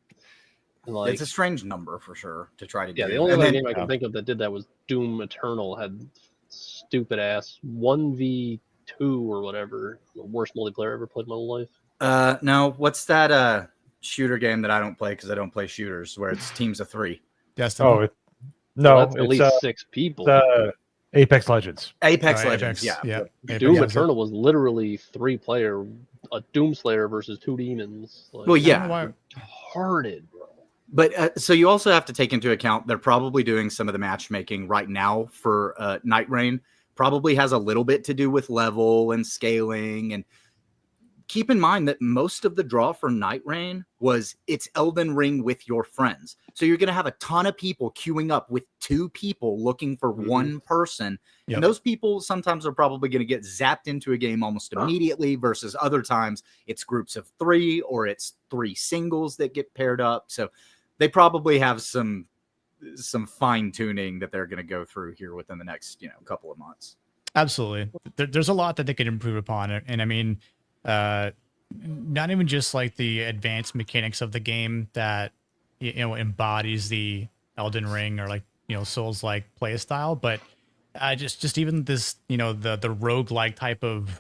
And It's a strange number for sure to try to do. Yeah, the only other game I can think of that did that was Doom Eternal. Had stupid ass 1v2 or whatever. The worst multiplayer I ever played in my whole life. No, what's that shooter game that I don't play because I don't play shooters where it's teams of 3? Destiny. Oh, Well, that's at least 6 people. Apex Legends. Apex Legends, yeah. Doom Eternal was literally 3-player, a Doomslayer versus 2 demons. Like, Well, yeah. Hearted, bro. But so you also have to take into account they're probably doing some of the matchmaking right now for Nightreign. Probably has a little bit to do with level and scaling. And keep in mind that most of the draw for Nightreign was it's Elden Ring with your friends. So you're going to have a ton of people queuing up with 2 people looking for one person. Yep. And those people sometimes are probably going to get zapped into a game almost immediately versus other times it's groups of 3 or it's 3 singles that get paired up. So they probably have some fine tuning that they're going to go through here within the next, couple of months. Absolutely. There's a lot that they could improve upon it. And I mean, not even just like the advanced mechanics of the game that embodies the Elden Ring or Souls-like play style, but just even this the roguelike type of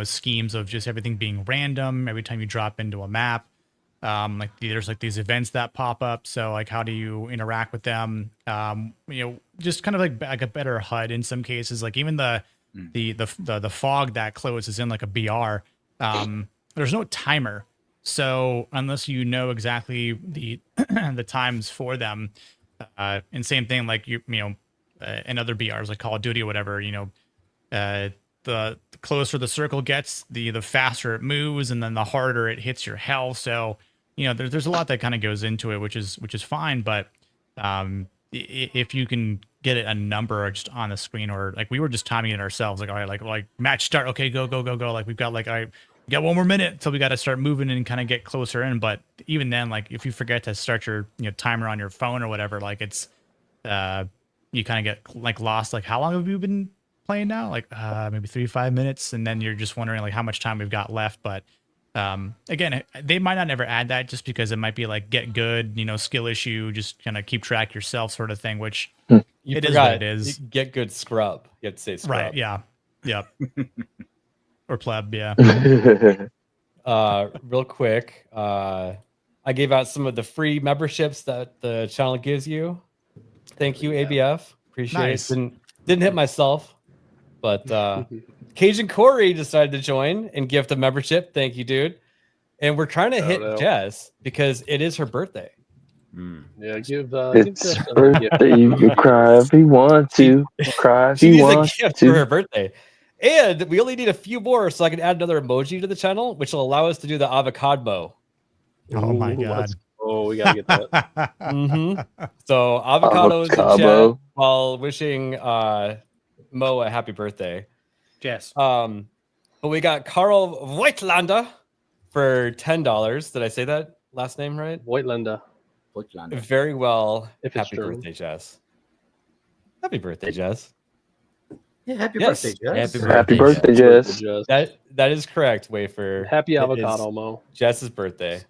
schemes of just everything being random every time you drop into a map. There's these events that pop up, so how do you interact with them? Just kind of like a better HUD in some cases. Even the fog that closes in like a BR, there's no timer, so unless you know exactly the the times for them, and same thing in other BRs like Call of Duty or whatever, the closer the circle gets, the faster it moves, and then the harder it hits your health. So there's a lot that kind of goes into it, which is fine, but if you can get it a number just on the screen, or we were just timing it ourselves, all right, like match start, okay, go, we've got all right, we got 1 more minute until we got to start moving and kind of get closer in. But even then, if you forget to start your timer on your phone or whatever, it's you kind of get lost. How long have you been playing now? Maybe 3-5 minutes, and then you're just wondering how much time we've got left. But again, they might not ever add that just because it might be get good, skill issue, just kind of keep track yourself sort of thing, which it is what it is. Get good scrub. You have to say scrub. Right, yeah. Yep. Or pleb, yeah. Real quick, I gave out some of the free memberships that the channel gives you. Thank you, ABF. Appreciate it. Didn't hit myself, but Cajun Corey decided to join and gift a membership. Thank you, dude. And we're trying to hit Jess because it is her birthday. Yeah, give It's her birthday. You can cry if you want to. Cry if you want a gift to. for her birthday. And we only need a few more so I can add another emoji to the channel, which will allow us to do the avocado. Oh my god. Oh, we gotta get that. So avocados in chat while wishing Mo a happy birthday. Yes. But we got Carl Voigtlander for $10. Did I say that last name right? Voigtlander. Very well. If it's Happy true. birthday, Jess. Happy birthday, Jess. Yeah, happy Yes. birthday, Jess. Happy birthday, Jess. That is correct, Wafer. Happy It avocado, is Mo. Jess's birthday.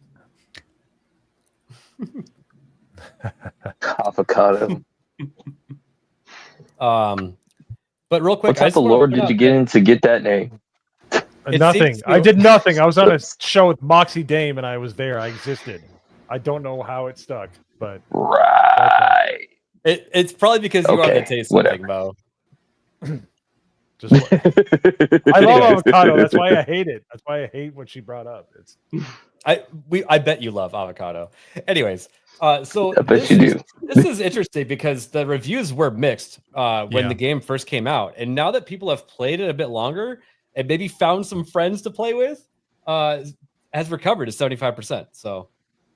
Avocado. But real quick, What type of lore did you get in to get that name? Nothing. seems I to- did nothing. I was on a show with Moxie Dame, and I was there. I existed. I don't know how it stuck, but right. It's probably because you Okay, wanted to taste something, Mo. Just I love avocado. That's why I hate it. That's why I hate what she brought up. It's I bet you love avocado. Anyways, so I bet you do. This is interesting because the reviews were mixed when Yeah. the game first came out, and now that people have played it a bit longer and maybe found some friends to play with, has recovered to 75%. So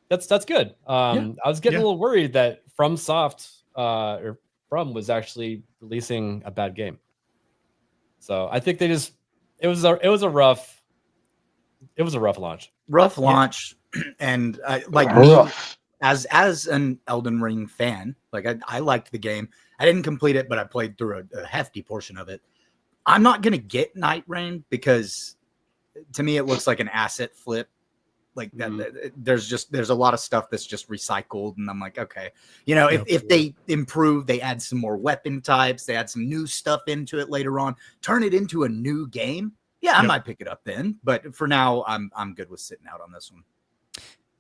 that's good. I was getting a little worried that FromSoft or From was actually releasing a bad game. So I think it was a rough launch. Rough launch, and like Rough. me as an Elden Ring fan, like I liked the game. I didn't complete it, but I played through a hefty portion of it. I'm not gonna get Nightreign because to me it looks like an asset flip. Like that, there's a lot of stuff that's just recycled, and I'm like, okay, you know, if they improve, they add some more weapon types, they add some new stuff into it later on, turn it into a new game. Yeah, I might pick it up then, but for now, I'm good with sitting out on this one.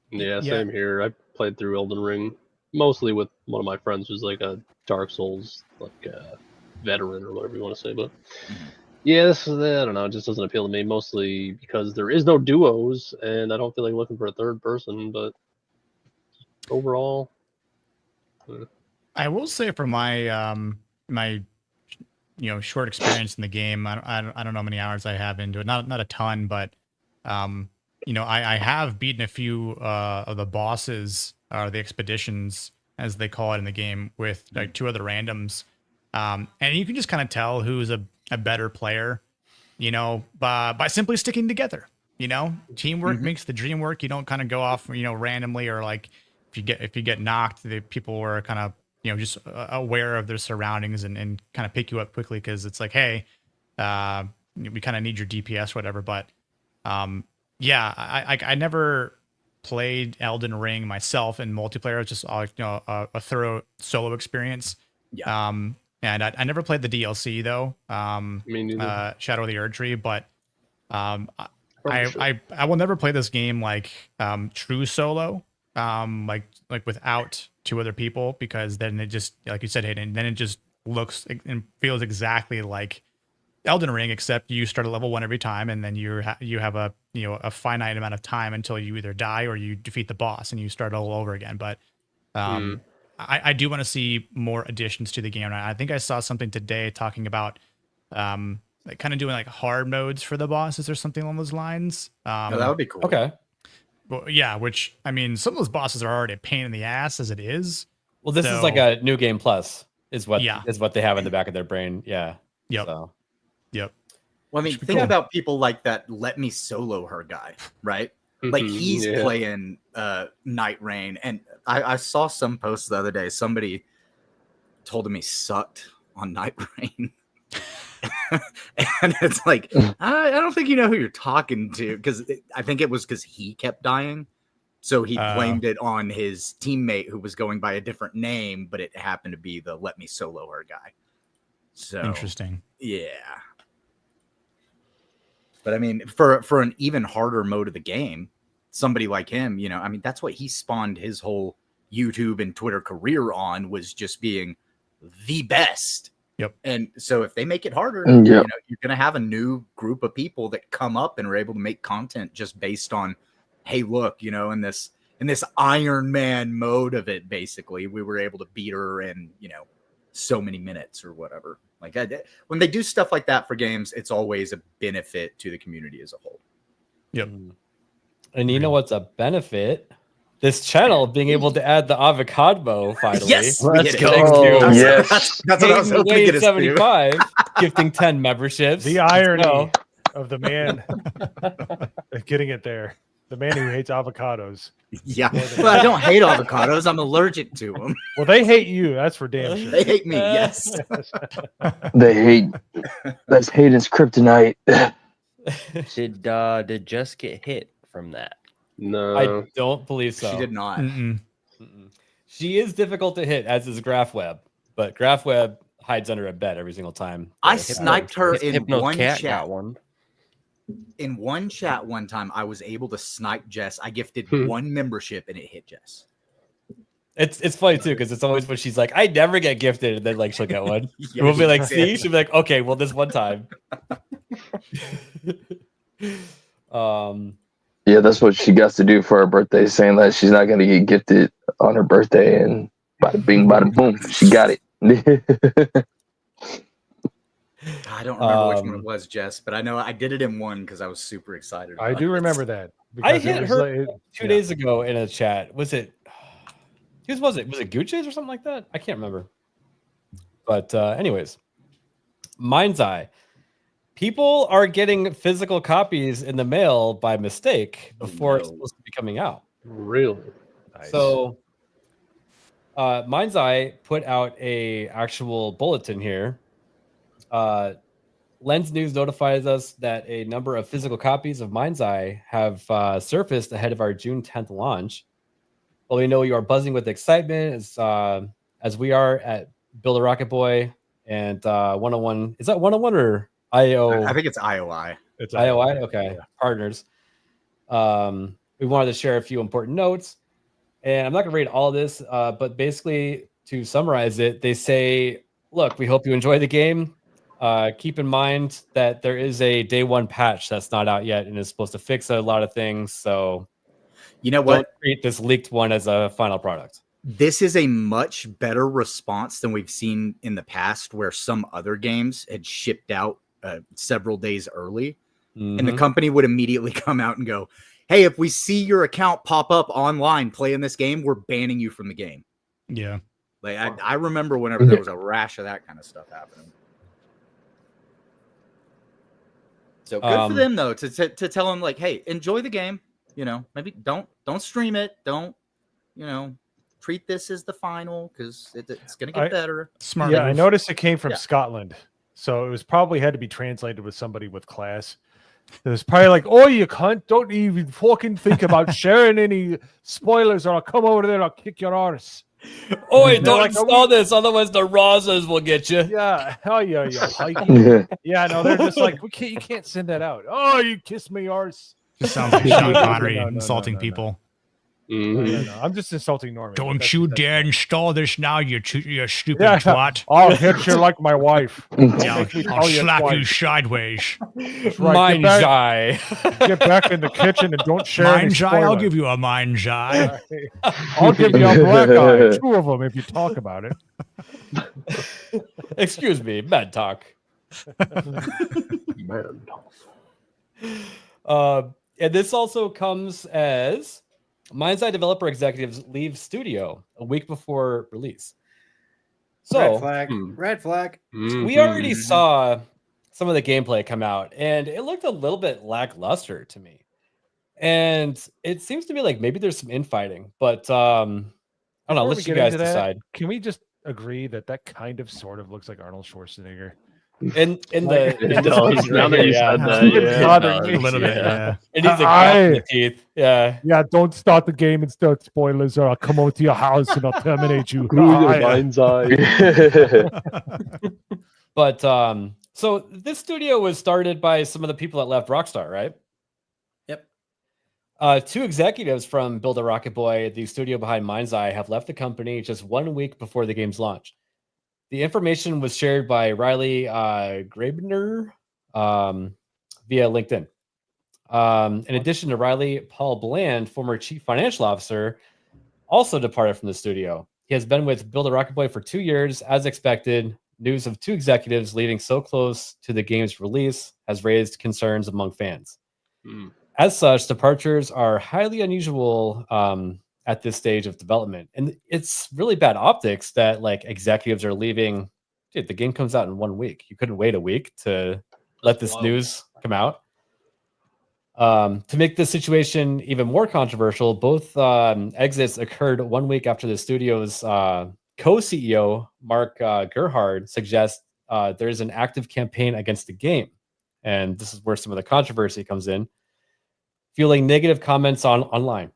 Yeah, same here. I played through Elden Ring mostly with one of my friends who's like a Dark Souls veteran or whatever you want to say, but. Yeah, I don't know. It just doesn't appeal to me, mostly because there is no duos, and I don't feel like looking for a third person. But overall, I will say for my my short experience in the game, I don't know how many hours I have into it. Not a ton, but I have beaten a few of the bosses or the expeditions as they call it in the game with like 2 other randoms, and you can just kind of tell who's a better player, by simply sticking together. Teamwork makes the dream work. You don't kind of go off, randomly, or like if you get knocked, the people are kind of, just aware of their surroundings and kind of pick you up quickly because it's like, hey, we kind of need your DPS, whatever. But I never played Elden Ring myself in multiplayer. It's just a thorough solo experience. Yeah. And I never played the DLC though, Me neither. Shadow of the Erdtree, but I will never play this game like true solo, like without 2 other people, because then it just, like you said, Hayden, then it just looks and feels exactly like Elden Ring, except you start at level 1 every time, and then you have a a finite amount of time until you either die or you defeat the boss and you start all over again. But I do want to see more additions to the game. And I think I saw something today talking about like kind of doing like hard modes for the bosses or something along those lines. That would be cool. Okay. Well, yeah, which I mean, some of those bosses are already a pain in the ass as it is. Well, this is like a new game plus is what they have in the back of their brain. Yeah. Yep. So. Yep. Well, I mean, think about people like that. Let me solo her guy, right? Like he's playing Nightreign, and I saw some posts the other day. Somebody told him he sucked on Nightreign, and it's like I don't think you know who you're talking to, because I think it was because he kept dying, so he blamed it on his teammate who was going by a different name, but it happened to be the let me solo her guy. So interesting. Yeah. But I mean, for an even harder mode of the game, somebody like him, I mean, that's what he spawned his whole YouTube and Twitter career on, was just being the best. Yep. And so if they make it harder, you're going to have a new group of people that come up and are able to make content just based on, hey, look, in this Iron Man mode of it, basically, we were able to beat her in, so many minutes or whatever. Like when they do stuff like that for games, it's always a benefit to the community as a whole. Yep. And you know what's a benefit? This channel being able to add the avocado finally. Yes, let's go. Yes, that's what I was hoping to get us 75 gifting 10 memberships. The irony of the man getting it there. the man who hates avocados. Yeah, well, I don't hate avocados. I'm allergic to them. Well, they hate you. That's for damn sure. They hate me. Yes. They hate. That's Hayden's kryptonite. Did Jess get hit from that? No, I don't believe so. She did not. Mm-mm. She is difficult to hit, as is GraphWeb, but GraphWeb hides under a bed every single time. I sniped her in Hypno's one cat chat. got one. In one chat one time, I was able to snipe Jess. I gifted one membership and it hit Jess. It's funny too, because it's always when she's like, I never get gifted, and then like she'll get one. Yeah, We'll be like, she see, did. she'll be like, okay, well, this one time. Yeah, that's what she got to do for her birthday, saying that she's not gonna get gifted on her birthday, and bada bing, bada boom, she got it. I don't remember which one it was, Jess, but I know I did it in one because I was super excited. I about do it. remember that. I because it hit was her like- 2 days ago in a chat. Was it? Whose was it? Was it Gucci's or something like that? I can't remember. But anyways, MindsEye. People are getting physical copies in the mail by mistake before it's supposed to be coming out. Really? Nice. So MindsEye put out a actual bulletin here. Lens News notifies us that a number of physical copies of MindsEye have surfaced ahead of our June 10th launch. Well, we know you are buzzing with excitement as we are at Build a Rocket Boy and 101. Is that 101 or IO? I think it's IOI. It's IOI? Okay. Yeah. Partners. We wanted to share a few important notes. And I'm not going to read all this, but basically, to summarize it, they say, look, we hope you enjoy the game. Keep in mind that there is a day one patch that's not out yet and is supposed to fix a lot of things. So, you know what? Don't treat this leaked one as a final product. This is a much better response than we've seen in the past, where some other games had shipped out several days early, and the company would immediately come out and go, hey, if we see your account pop up online playing this game, we're banning you from the game. Yeah. Like I remember whenever there was a rash of that kind of stuff happening. So good for them though to tell them like, hey, enjoy the game. You know, maybe don't stream it. Don't, you know, treat this as the final because it's gonna get better. Smart. Yeah, I noticed it came from Yeah. Scotland, so it was probably had to be translated with somebody with class. It was probably like, "Oh, you cunt! Don't even fucking think about sharing any spoilers, or I'll come over there and I'll kick your arse." Oh, They're don't like, install this, otherwise the Razas will get you. Yeah, hell yeah, yeah. Yeah, no, they're just like, you can't send that out. Oh, you kiss me arse. Just sounds like Sean Connery insulting people. No. I'm just insulting Norman. Don't you dare install this now, you stupid Yeah, twat. I'll hit you like my wife. Yeah, I'll slap you sideways. That's right. Get back in the kitchen and don't share any MindsEye, I'll spoilers. give you a MindsEye. I'll give you a black eye, 2 of them if you talk about it. Excuse me, Mad Talk. And this also comes as MindsEye developer executives leave studio a week before release. So, red flag. we already saw some of the gameplay come out, and it looked a little bit lackluster to me. And it seems to me like maybe there's some infighting, but I don't know. Before Let we you get guys into that, decide. Can we just agree that kind of sort of looks like Arnold Schwarzenegger? In the It does. Now that you said that, It's yeah, bothering me. A little bit, yeah. It needs a gap in the teeth. Yeah. Yeah, don't start the game and start spoilers, or I'll come over to your house and I'll terminate you. Mind's eye. But so this studio was started by some of the people that left Rockstar, right? Yep. 2 executives from Build a Rocket Boy, the studio behind MindsEye, have left the company just 1 week before the game's launch. The information was shared by Riley Grabner via LinkedIn. In addition to Riley, Paul Bland, former chief financial officer, also departed from the studio. He has been with Build a Rocket Boy for 2 years. As expected, news of 2 executives leaving so close to the game's release has raised concerns among fans. As such, departures are highly unusual at this stage of development. And it's really bad optics that like executives are leaving. Dude, the game comes out in 1 week. You couldn't wait a week to let this news come out. To make the situation even more controversial, both exits occurred 1 week after the studio's co-CEO, Mark Gerhard, suggests there's an active campaign against the game. And this is where some of the controversy comes in, fueling negative comments online.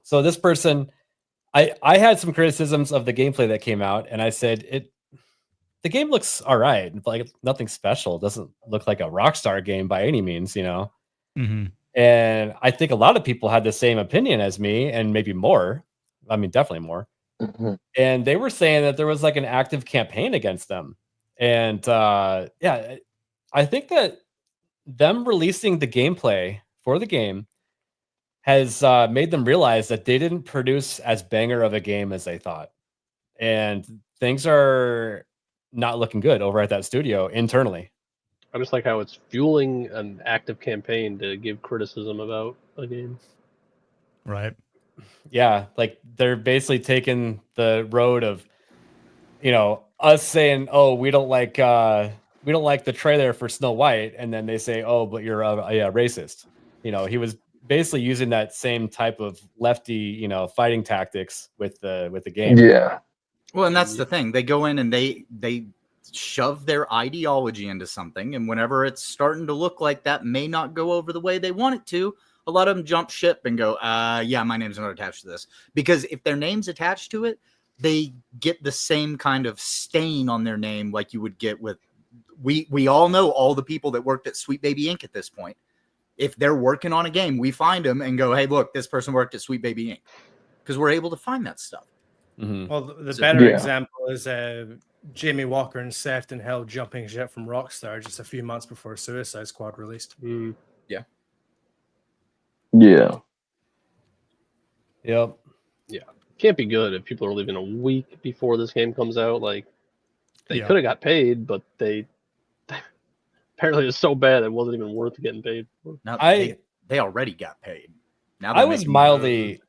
So this person, I had some criticisms of the gameplay that came out, and I said, the game looks all right, like nothing special. It doesn't look like a Rockstar game by any means, you know? Mm-hmm. And I think a lot of people had the same opinion as me, and maybe more. I mean, definitely more. Mhm. And they were saying that there was like an active campaign against them. And yeah, I think that them releasing the gameplay for the game has made them realize that they didn't produce as banger of a game as they thought. And things are not looking good over at that studio internally. I just like how it's fueling an active campaign to give criticism about a game. Right. Yeah, like they're basically taking the road of, us saying, "Oh, we don't like the trailer for Snow White," and then they say, "Oh, but you're a racist." He was basically using that same type of lefty, fighting tactics with the game. Yeah. Well, and that's the thing. They go in and they shove their ideology into something, and whenever it's starting to look like that may not go over the way they want it to, a lot of them jump ship and go, yeah, my name's not attached to this. Because if their name's attached to it, they get the same kind of stain on their name like you would get with, we all know all the people that worked at Sweet Baby Inc. at this point. If they're working on a game, we find them and go, hey, look, this person worked at Sweet Baby Inc. Because we're able to find that stuff. Mm-hmm. Well, the better example is Jamie Walker and Sefton Hill jumping ship from Rockstar just a few months before Suicide Squad released. Yeah. Yeah. Yep. Yeah. Can't be good if people are leaving a week before this game comes out. Like, they Yeah. could have got paid, but they apparently it's so bad it wasn't even worth getting paid for. Now, I they already got paid. Now I was mildly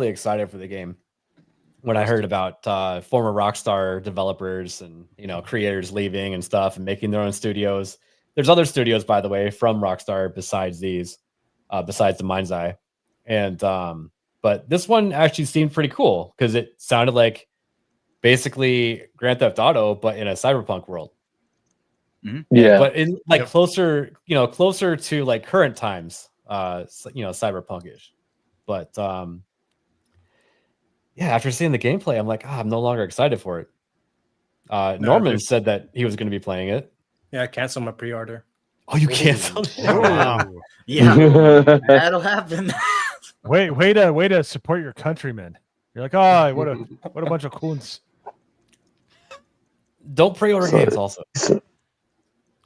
excited for the game when I heard about former Rockstar developers and creators leaving and stuff and making their own studios. There's other studios, by the way, from Rockstar besides these, besides the MindsEye, and but this one actually seemed pretty cool because it sounded like basically Grand Theft Auto, but in a cyberpunk world. Yeah. But in like closer to like current times, cyberpunkish. But yeah, after seeing the gameplay, I'm like, I'm no longer excited for it. Norman said that he was going to be playing it. Yeah, I canceled my pre-order. Oh, you canceled? Wow. Yeah, that'll happen. Way to support your countrymen. You're like, oh, what a bunch of coons. Don't pre-order games. Also,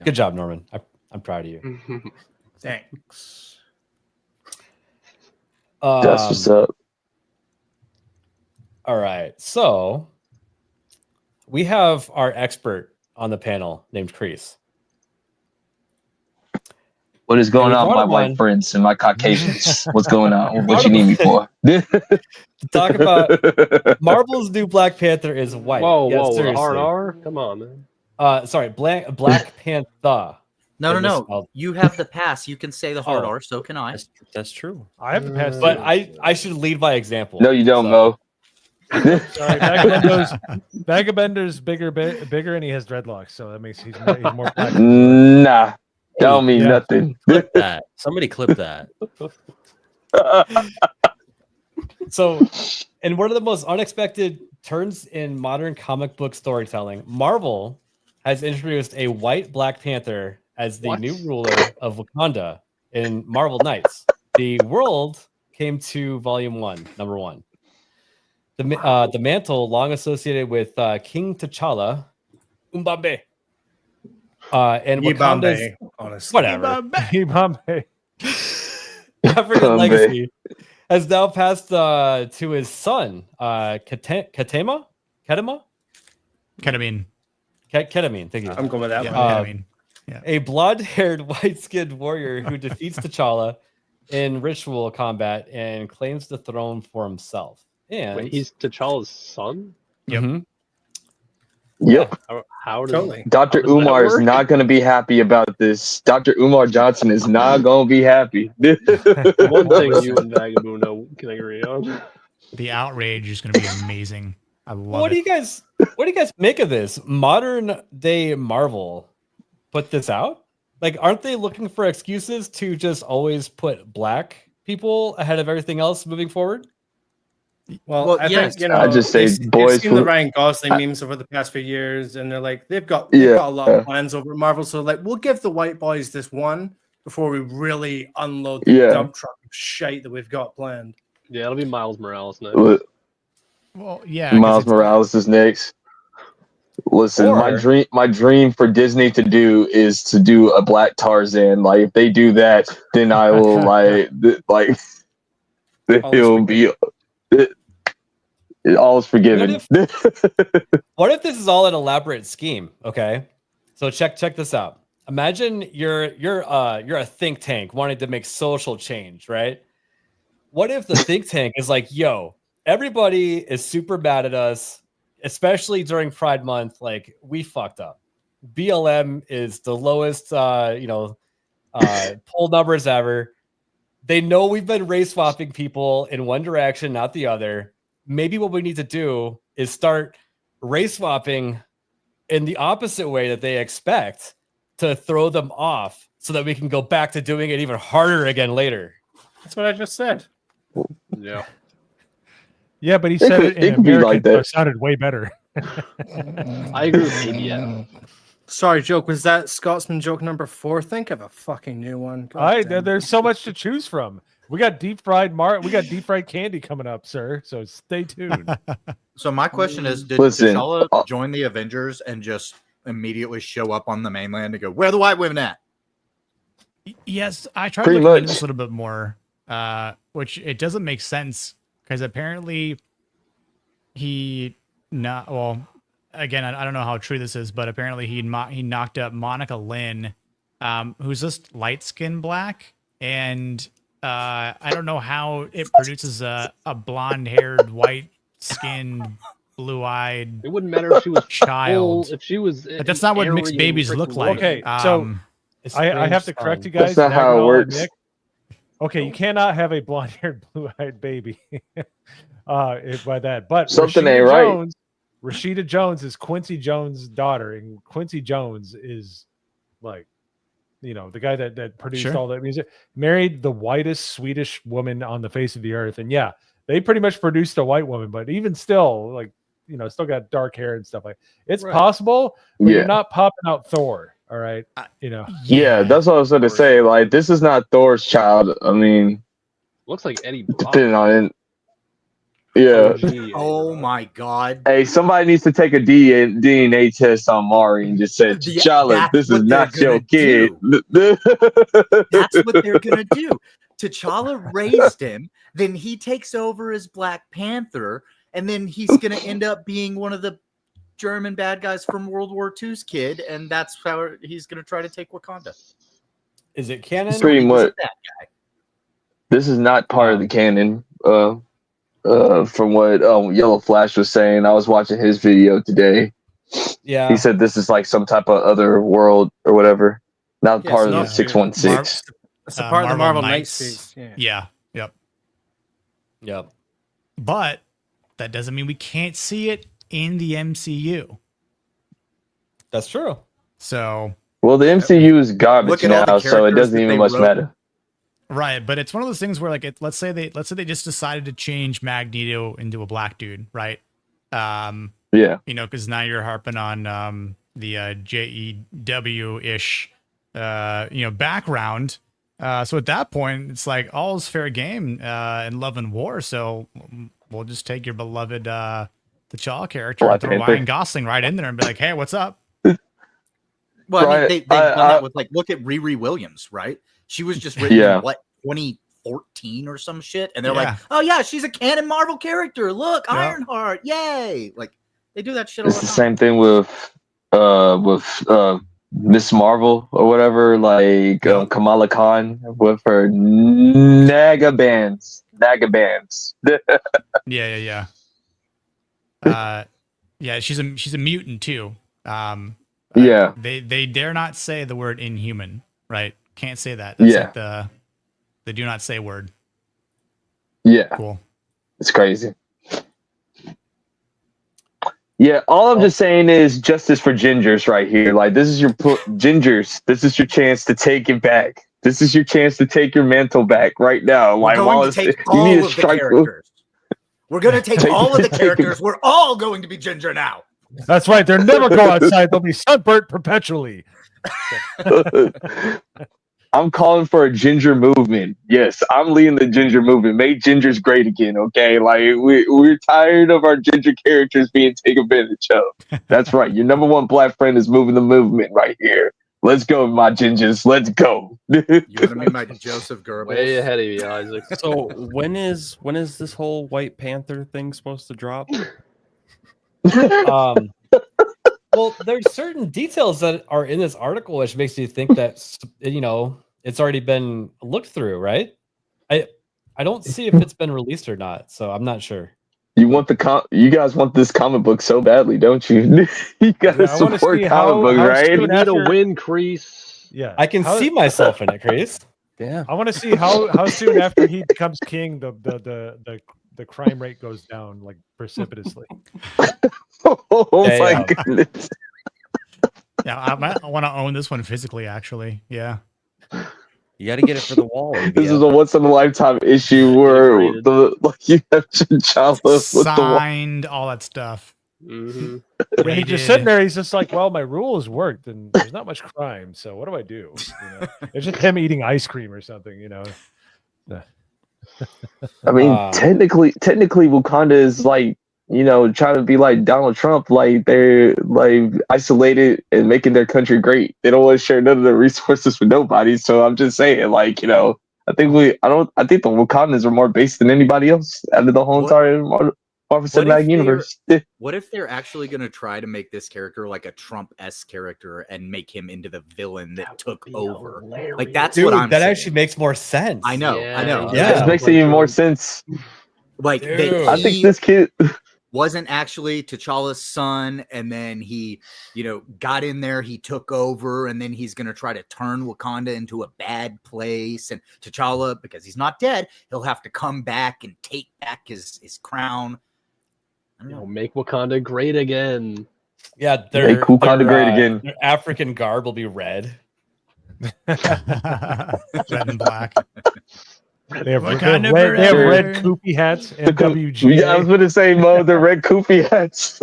good job, Norman. I'm proud of you. Thanks. That's what's up. All right, so we have our expert on the panel named Kreese. What is going on, my one. white friends and my Caucasians? What's going on? What you need me for? Talk about Marvel's new Black Panther is white. Whoa, Yes, whoa, with a seriously. hard R? Come on, man. Sorry, Black Panther. No. You have the pass. You can say the hard Oh. R. So can I. That's true. I have to pass. But I should lead by example. No, you don't, So- Mo. Sorry, Vagabendo's bigger, and he has dreadlocks, so that makes he's more black. Nah, that don't mean nothing. Clip that. Somebody clip that. So, in one of the most unexpected turns in modern comic book storytelling, Marvel has introduced a white Black Panther as the new ruler of Wakanda in Marvel Knights. The world came to Volume 1, number 1. The mantle, long associated with King T'Challa, Umbambe, and Wakanda's Yibambe, honestly. whatever Yibambe. African legacy has now passed to his son, Ketamine. Ketamine. Ketamine. Thank you. I'm going with that Yeah, one. ketamine. Yeah. A blonde-haired, white-skinned warrior who defeats T'Challa in ritual combat and claims the throne for himself. And Wait, he's T'Challa's son? Yep. Mhm. Yep. How does Totally. Dr. how does that Umar is work? not going to be happy about this. Dr. Umar Johnson is not going to be happy. One thing you and Vagabundo can agree on. The outrage is going to be amazing. I love What it. do you guys make of this? Modern day Marvel put this out? Like, aren't they looking for excuses to just always put black people ahead of everything else moving forward? Well, I yes. think, you know, I just say they've boys seen the who- Ryan Gosling memes over the past few years, and they're like, they've got Yeah. a lot of plans over at Marvel. So like, we'll give the white boys this one before we really unload the Yeah. dump truck of shite that we've got planned. Yeah, it'll be Miles Morales next. Well, yeah. 'cause Miles it's- Morales is next. Listen, my dream for Disney to do is to do a Black Tarzan. Like, if they do that, then I will it'll be all is forgiven. What if this is all an elaborate scheme? Okay, so check this out. Imagine you're a think tank wanting to make social change, right? What if the think tank is like, yo, everybody is super mad at us, especially during Pride Month. Like, we fucked up. BLM is the lowest, poll numbers ever. They know we've been race swapping people in one direction, not the other. Maybe what we need to do is start race swapping in the opposite way that they expect to throw them off so that we can go back to doing it even harder again later. That's what I just said. Yeah. Yeah, but he said it in could be American, like so that. it sounded way better. I agree with ABF. Sorry, joke. Was that Scotsman joke number 4? Think of a fucking new one. God damn. There's so much to choose from. We got deep fried candy coming up, sir. So stay tuned. So my question is, did Listen, T'Challa join the Avengers and just immediately show up on the mainland and go, "Where are the white women at?" Yes, I tried Pretty looking into much. this a little bit more, which it doesn't make sense because apparently again, I don't know how true this is, but apparently he knocked up Monica Lynn, who's just light skin black, and I don't know how it produces a blonde haired, white skinned, blue eyed. It wouldn't matter if she was child. full, if she was. But that's not what mixed Aryan babies freaking look like. Okay, so I have to correct you guys. That's not how it Nagarnal and works. Nick. Okay, you cannot have a blonde-haired, blue-eyed baby by that. But Something Rashida ain't right. Jones, Rashida Jones is Quincy Jones' daughter, and Quincy Jones is like, the guy that produced Sure. all that music. Married the whitest Swedish woman on the face of the earth, and yeah, they pretty much produced a white woman. But even still, still got dark hair and stuff like. It's Right. possible, but Yeah. you're not popping out Thor. All right, Yeah, that's what I was going to say. Like, this is not Thor's child. I mean, Looks like Eddie Brock. depending on it. Yeah. Oh my God! Hey, somebody needs to take a DNA test on Mari and just say, Yeah, T'Challa, that's this is what they're not your gonna kid. That's what they're gonna do. T'Challa raised him, then he takes over as Black Panther, and then he's gonna end up being one of the German bad guys from World War II's kid, and that's how he's gonna try to take Wakanda. Is it canon? Pretty He's a much. bad guy. This is not part of the canon. From what Yellow Flash was saying, I was watching his video today. Yeah, He said this is like some type of other world or whatever, not Yeah, part it's of the not- 616. It's a part of the Marvel Knights. Knights. series. Yeah. Yep. Yep. But that doesn't mean we can't see it in the MCU. That's true. So Well, the MCU is Look garbage at all the now, so it characters doesn't that even they much wrote. matter. right, but it's one of those things where let's say they just decided to change Magneto into a black dude, right? Yeah. Because now you're harping on the JEW ish background. So at that point, it's like all's fair game in Love and War. So we'll just take your beloved T'Challa character and throw Panther. Ryan Gosling right in there and be like, hey, what's up? Well, I mean, Right, they've done that with look at Riri Williams, right? She was just written Yeah. in 2014 or some shit, and they're Yeah. like, "Oh yeah, she's a canon Marvel character. Look, Yeah. Ironheart, yay!" Like they do that shit all It's the the time. same thing with Miss Marvel or whatever, like Kamala Khan with her Naga bands. Yeah. Yeah, she's a mutant too. Yeah. They dare not say the word inhuman, right? Can't say that. That's like the do not say word. Yeah. Cool. It's crazy. Yeah, all I'm just saying is justice for gingers right here. Like, this is your gingers. This is your chance to take it back. This is your chance to take your mantle back right now. We're like, going to take all of the characters. We're going to take all of the characters. We're all going to be ginger now. That's right. They'll never go outside. They'll be sunburnt perpetually. I'm calling for a ginger movement. Yes, I'm leading the ginger movement. Make gingers great again, okay? Like, we're tired of our ginger characters being taken advantage of. That's right. Your number one black friend is moving the movement right here. Let's go, my gingers. Let's go. You want to be my Joseph Goebbels? Way ahead of you, Isaac. So when is this whole White Panther thing supposed to drop? Well, there's certain details that are in this article which makes you think that it's already been looked through, right? I don't see if it's been released or not, so I'm not sure. You want you guys want this comic book so badly, don't you? You gotta support comic books, right? We need a win, Crease. Yeah, I can see myself in it, Crease. Yeah, I want to see how soon after he becomes king the crime rate goes down like precipitously. Oh my goodness! Yeah, I want to own this one physically. Actually, yeah. You got to get it for the wall. This is a once in a lifetime issue where you have T'Challa with signed all that stuff. Mm-hmm. Yeah, he's just sitting there. He's just like, well, my rules worked, and there's not much crime. So what do I do? It's just him eating ice cream or something. I mean, technically, Wakanda is like, trying to be like Donald Trump. Like, they're like isolated and making their country great. They don't want to share none of the resources with nobody. So I'm just saying, like, I think the Wakandans are more based than anybody else out of the whole entire Marvel Cinematic Universe. What if they're actually going to try to make this character like a Trump-esque character and make him into the villain that took over? Like, that's what I'm that saying. actually makes more sense. I know. Yeah, it makes even more sense. Like, I think this kid wasn't actually T'Challa's son, and then he, got in there, he took over, and then he's going to try to turn Wakanda into a bad place. And T'Challa, because he's not dead, he'll have to come back and take back his crown. Make Wakanda great again. Yeah, make Wakanda great again. Their African garb will be red. Red and black. They have red Koopy hats and WGA. Yeah, I was going to say, Mo, the red Koopy hats.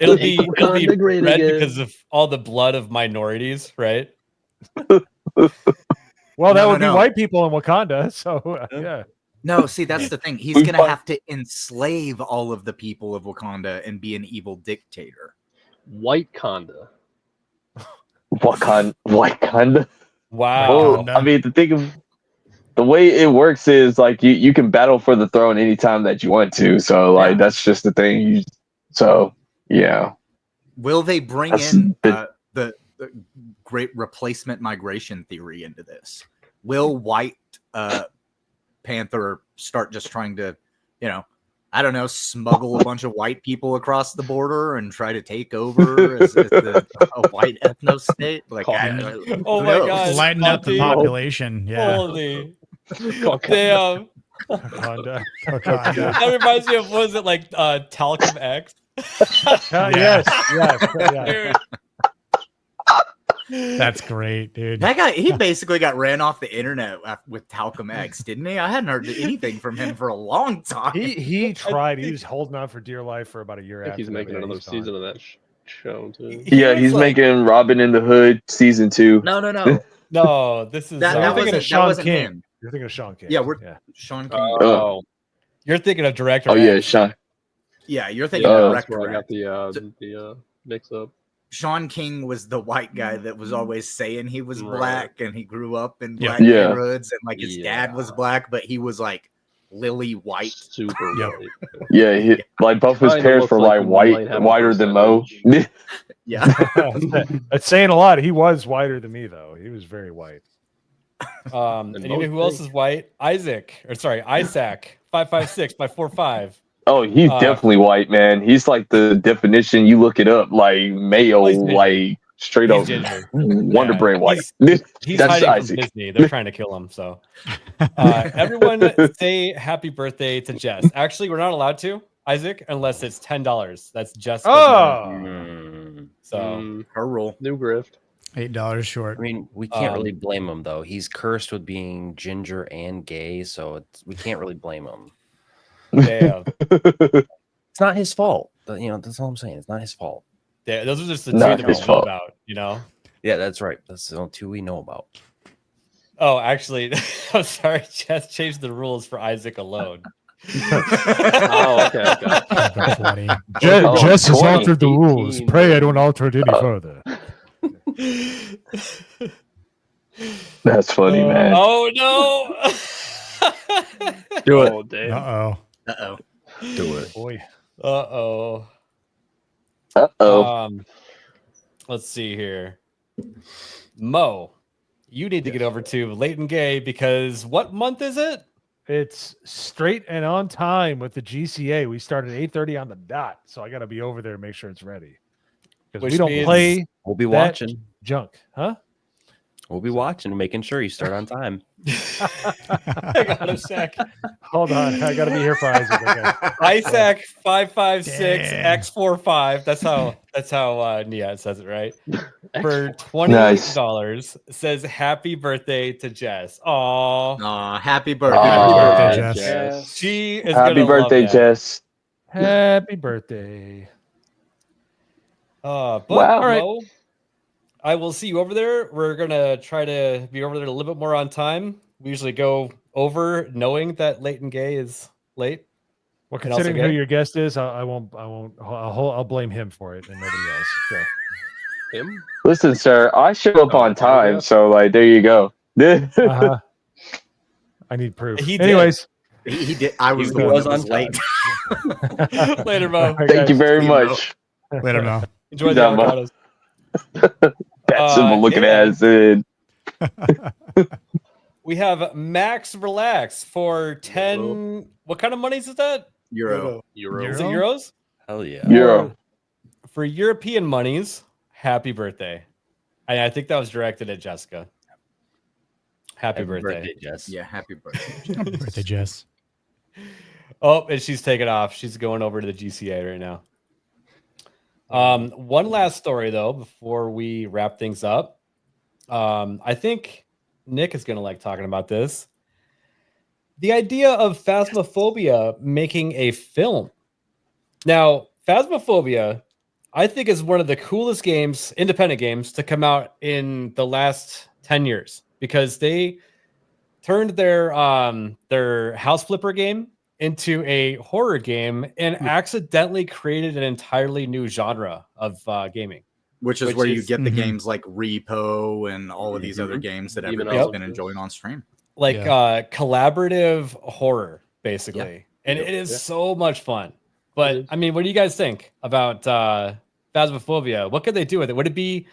It'll be red because of all the blood of minorities, right? Well, that would be white people in Wakanda. So, yeah. No, see, that's the thing. He's going to have to enslave all of the people of Wakanda and be an evil dictator. White Wakanda. Wakanda. Wow. Oh, I mean, the way it works is like you can battle for the throne anytime that you want to. So like that's just the thing. Yeah. Will they bring in the great replacement migration theory into this? Will White Panther start just trying to, I don't know, smuggle a bunch of white people across the border and try to take over as a white ethno state? Like, oh my God, lighten up the population. Yeah. Holy damn. That reminds me of, what was it, like Talcum X? Yes. That's great, dude. That guy, he basically got ran off the internet with Talcum X, didn't he? I hadn't heard anything from him for a long time. He tried. He was holding on for dear life for about a year. I think he's making another season of that show too. Yeah, he's making Robin in the Hood season 2. No. No, this is that wasn't him. You're thinking of Sean King. Yeah, Sean King. Oh, you're thinking of director. Oh yeah, Sean. Yeah, you're thinking of director. Where I got the mix up. Sean King was the white guy that was always saying he was black, and he grew up in black neighborhoods, and like his dad was black, but he was like lily white, super white. Yeah, like both his parents were like whiter than Mo. Yeah, that's saying a lot. He was whiter than me, though. He was very white. And you know who else is white? Isaac 556 by 45. Oh, he's definitely white, man. He's like the definition. You look it up, like mayo, like straight up Wonder Bread white. He's That's hiding Isaac. from Disney. They're trying to kill him. So, everyone say happy birthday to Jess. Actually, we're not allowed to, Isaac, unless it's $10. That's just so her rule. New grift. $8 short. I mean, we can't really blame him though. He's cursed with being ginger and gay, so we can't really blame him. Damn. It's not his fault. You know, that's all I'm saying. It's not his fault. Yeah, those are just the two that we know about, you know? Yeah, that's right. That's the only two we know about. Oh, actually, I'm sorry. Jess changed the rules for Isaac alone. Oh, okay. Jess has altered the rules. Pray I don't alter it any further. That's funny, man. Oh no! Do it. Oh, damn. Uh-oh. Do it. Boy. Uh-oh. Uh-oh. Let's see here. Mo, you need to get over to Leighton Gay because what month is it? It's straight and on time with the GCA. We start at 8:30 on the dot, so I got to be over there and make sure it's ready. Because we don't play. We'll be that watching. junk, huh? We'll be watching and making sure you start on time. Hang on a sec. Hold on, I got to be here for Isaac. Okay. Isaac 556 X45. That's how Nia says it, right? For $20 says happy birthday to Jess. Aw, happy birthday. Happy birthday, Jess. She is Happy gonna birthday, love that. Jess. Happy birthday. But Wow. all right. Mo, I will see you over there. We're gonna try to be over there a little bit more on time. We usually go over knowing that Leighton Gay is late. Well, And also considering who gay. your guest is, I won't. I'll blame him for it and nobody else. So. Him? Listen, sir, I show up on time, so like there you go. Uh-huh. I need proof. He did. Anyways, He did. I was He the one was that was on late. Later, Mo. All right, Thank you guys. very See you, Mo. much. Let him know. Enjoy the Yeah, Mo. avocados. That symbol looking yeah. ass in. We have Max Relax for 10. What kind of monies is that? Euro. Is it euros? Hell yeah. Euro. For European monies, happy birthday. I think that was directed at Jessica. Happy birthday. Jess. Yeah, happy birthday. Happy birthday, Jess. Oh, and she's taking off. She's going over to the GCA right now. One last story though before we wrap things up. I think Nick is going to like talking about this. The idea of Phasmophobia making a film. Now, Phasmophobia, I think, is one of the coolest games, independent games, to come out in the last 10 years because they turned their house flipper game into a horror game and accidentally created an entirely new genre of gaming. Which is where you get the games like Repo and all of these other games that everybody's been enjoying on stream. Like collaborative horror, basically. And it is so much fun. But I mean, what do you guys think about Phasmophobia? What could they do with it? Would it be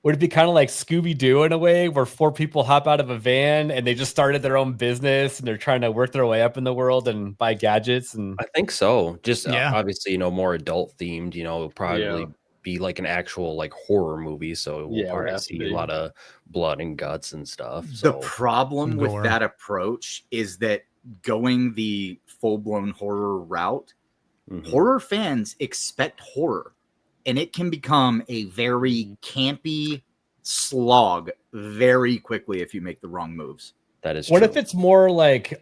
kind of like Scooby-Doo in a way where 4 people hop out of a van and they just started their own business and they're trying to work their way up in the world and buy gadgets? And I think so. Just obviously, more adult themed, probably be like an actual like horror movie. So we'll probably see a lot of blood and guts and stuff. So. The problem with that approach is that going the full-blown horror route, horror fans expect horror. And it can become a very campy slog very quickly if you make the wrong moves. That is what true. if it's more like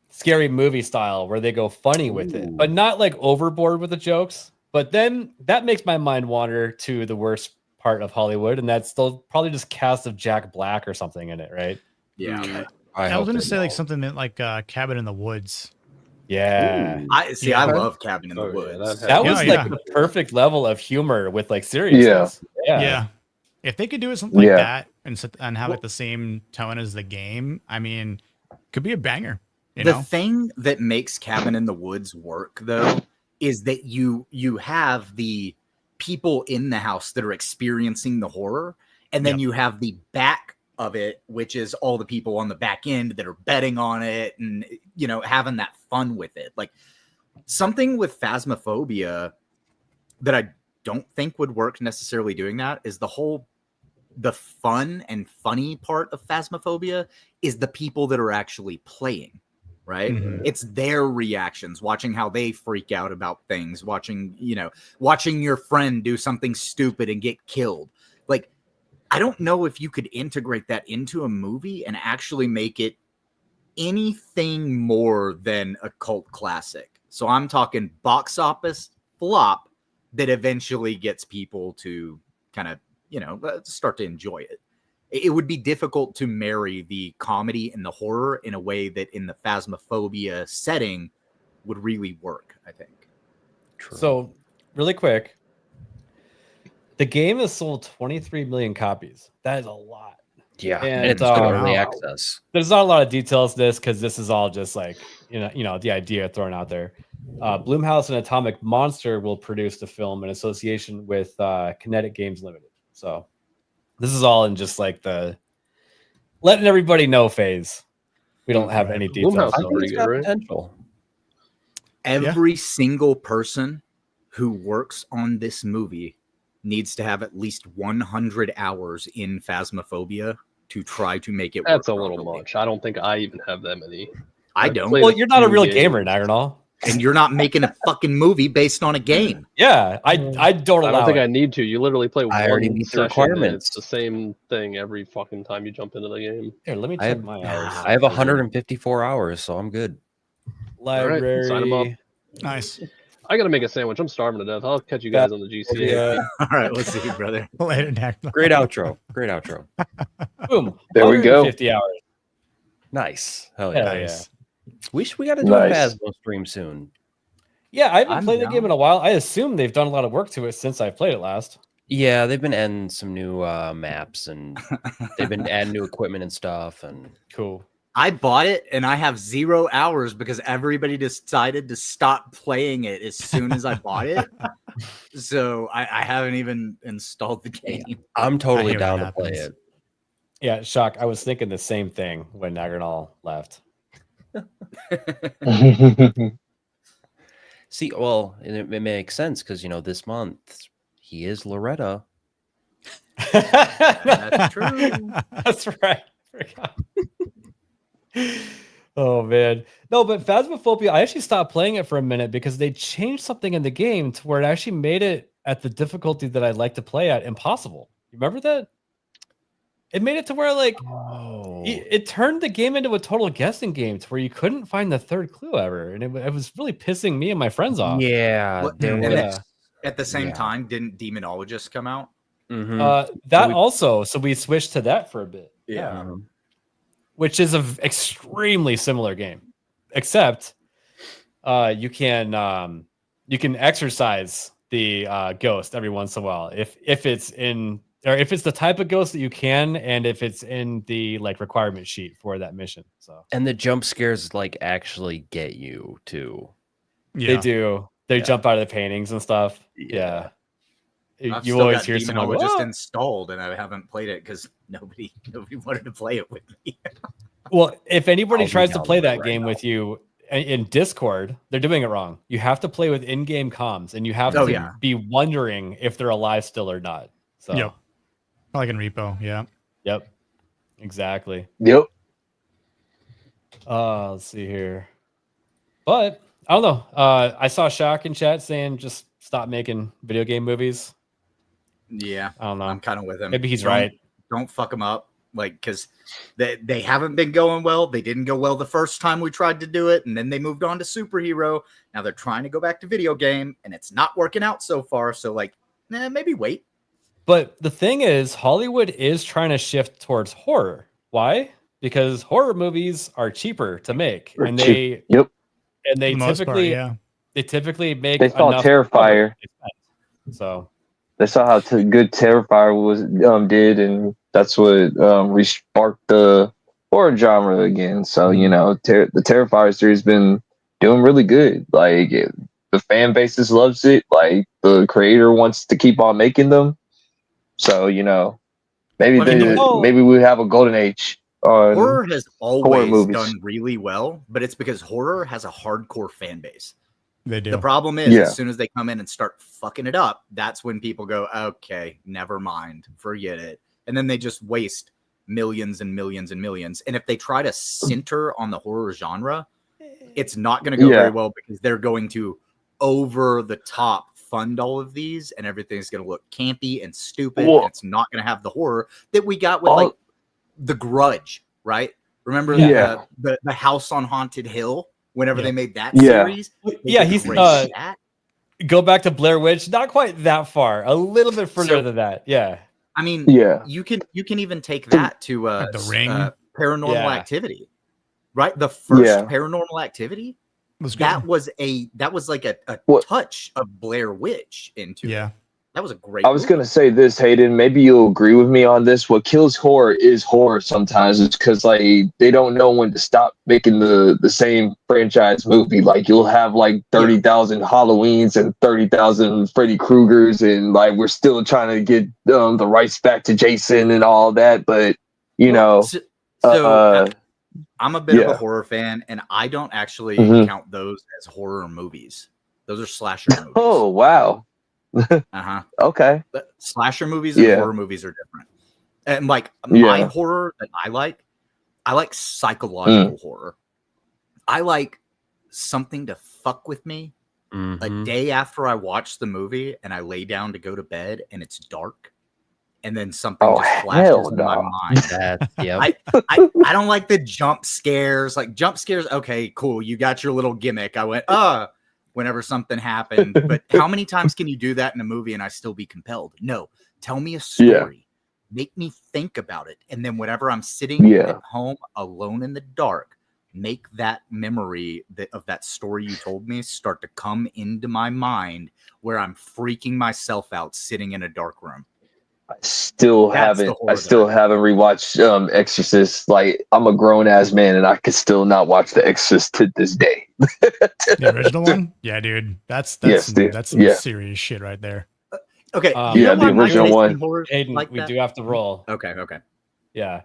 scary movie style where they go funny with it, but not like overboard with the jokes? But then that makes my mind wander to the worst part of Hollywood, and that's they'll probably just cast of Jack Black or something in it, right? Yeah. I was going to say like something like Cabin in the Woods. Yeah. I love Cabin in the Woods. That was like the perfect level of humor with like seriousness. Yeah. If they could do something like that and have like the same tone as the game, I mean, could be a banger. The thing that makes Cabin in the Woods work though is that you have the people in the house that are experiencing the horror, and then you have the back of it, which is all the people on the back end that are betting on it and having that fun with it. Like something with Phasmophobia that I don't think would work necessarily doing that is the fun and funny part of Phasmophobia is the people that are actually playing, right? It's their reactions, watching how they freak out about things, watching your friend do something stupid and get killed. Like, I don't know if you could integrate that into a movie and actually make it anything more than a cult classic. So I'm talking box office flop that eventually gets people to kind of, start to enjoy it. It would be difficult to marry the comedy and the horror in a way that in the Phasmophobia setting would really work, I think. So, really quick, the game has sold 23 million copies. That is a lot. Yeah, and it's still early access. There's not a lot of details to this because this is all just like the idea thrown out there. Blumhouse and Atomic Monster will produce the film in association with Kinetic Games Limited. So this is all in just like the letting everybody know phase. We don't have any details. Blumhouse is pretty good, right? Potential. Every single person who works on this movie needs to have at least 100 hours in Phasmophobia to try to make it work. That's a little much. I don't think I even have that many. I don't. Well, you're not a real gamer, Nagarnal. And you're not making a fucking movie based on a game. Yeah, I don't allow I don't think it. I need to. You literally play I already one meet the session. requirements. It's the same thing every fucking time you jump into the game. Here, let me I check have, my hours. I have 154 hours, so I'm good. Library. Sign 'em up. Nice. I gotta make a sandwich. I'm starving to death. I'll catch you guys on the GCA. Yeah. All right, let's see, brother. Later, Nagarnal. Great outro. Great outro. Boom. There we go. 50 hours. Nice. Hell Hell yeah. Nice. We got to do Nice. a Phasmo stream soon. Yeah, I haven't I'm played the down. game in a while. I assume they've done a lot of work to it since I played it last. Yeah, they've been adding some new maps and they've been adding new equipment and stuff. And Cool. I bought it and I have 0 hours because everybody decided to stop playing it as soon as I bought it. So I haven't even installed the game. I'm totally I hear down what to play happens. it. Yeah, Shock. I was thinking the same thing when Nagarnal left. See, well, it makes sense because this month he is Loretta. That's true. That's right. Forgot. Oh man, no, but Phasmophobia. I actually stopped playing it for a minute because they changed something in the game to where it actually made it at the difficulty that I'd like to play at impossible. You remember that? It made it to where it turned the game into a total guessing game to where you couldn't find the third clue ever, and it was really pissing me and my friends off. Yeah, What- there and was- it's- at the same yeah. time, didn't Demonologist come out? Mhm. That we- also, so we switched to that for a bit. Yeah. Which is an extremely similar game, except you can exercise the ghost every once in a while if it's in, or if it's the type of ghost that you can, and if it's in the requirement sheet for that mission. So And the jump scares actually get you too. they do. They Yeah. jump out of the paintings and stuff. Yeah. I've You still always got hear someone go, Demonologist "Oh!" installed, and I haven't played it because nobody wanted to play it with me. Well, if anybody I'll be tries to down play with it that right game now. with you in Discord, they're doing it wrong. You have to play with in-game comms, and you have Oh, to yeah. be wondering if they're alive still or not. So, Yep. Like in Repo, yeah. Yep, exactly. Yep. Let's see here. But I don't know. I saw Shock in chat saying just stop making video game movies. Yeah, I don't know. I'm kind of with him. Maybe he's Don't- right. Don't fuck them up, because they haven't been going well. They didn't go well the first time we tried to do it, and then they moved on to superhero. Now they're trying to go back to video game, and it's not working out so far. So maybe wait. But the thing is, Hollywood is trying to shift towards horror. Why? Because horror movies are cheaper to make, Or and cheap. Yep. they For the most part, typically yeah. they typically make They saw enough Terrifier. So They saw how good Terrifier was did, and that's what re-sparked the horror genre again. So the Terrifier series been doing really good. The fan bases loves it. The creator wants to keep on making them. So maybe maybe we have a golden age on Horror has horror always movies. done really well, but it's because horror has a hardcore fan base. They do. The problem is, Yeah. as soon as they come in and start fucking it up, that's when people go, okay, never mind, forget it. And then they just waste millions and millions and millions. And if they try to center on the horror genre, it's not going to go very well because they're going to over the top fund all of these and everything's going to look campy and stupid. And it's not going to have the horror that we got with like The Grudge, right? Remember the House on Haunted Hill? Whenever they made that series, he's go back to Blair Witch, not quite that far, a little bit further than that. Yeah, I mean, you can even take that to The Ring, Paranormal Activity, right? The first Paranormal Activity that was like a touch of Blair Witch into it. That was a great. I was gonna say this, Hayden. Maybe you'll agree with me on this. What kills horror is horror. Sometimes it's because like they don't know when to stop making the same franchise movie. Like you'll have like 30,000 Halloweens and 30,000 Freddy Kruegers, and like we're still trying to get the rights back to Jason and all that. But you know, I'm a bit of a horror fan, and I don't actually count those as horror movies. Those are slasher movies. Oh wow. Okay. But slasher movies and horror movies are different. And like my horror that I like psychological horror. I like something to fuck with me a day after I watch the movie and I lay down to go to bed and it's dark. And then something just flashes in my mind. I don't like the jump scares. Like jump scares, okay, cool. You got your little gimmick. I went, whenever something happened. But how many times can you do that in a movie and I still be compelled? No. Tell me a story. Make me think about it. And then whenever I'm sitting at home alone in the dark, make that memory of that story you told me start to come into my mind where I'm freaking myself out sitting in a dark room. I still haven't rewatched Exorcist. Like I'm a grown ass man and I could still not watch The Exorcist to this day. The original one? Yeah, dude. That's some serious shit right there. Okay. The original one. Hayden, like we do have to roll. Okay. Yeah.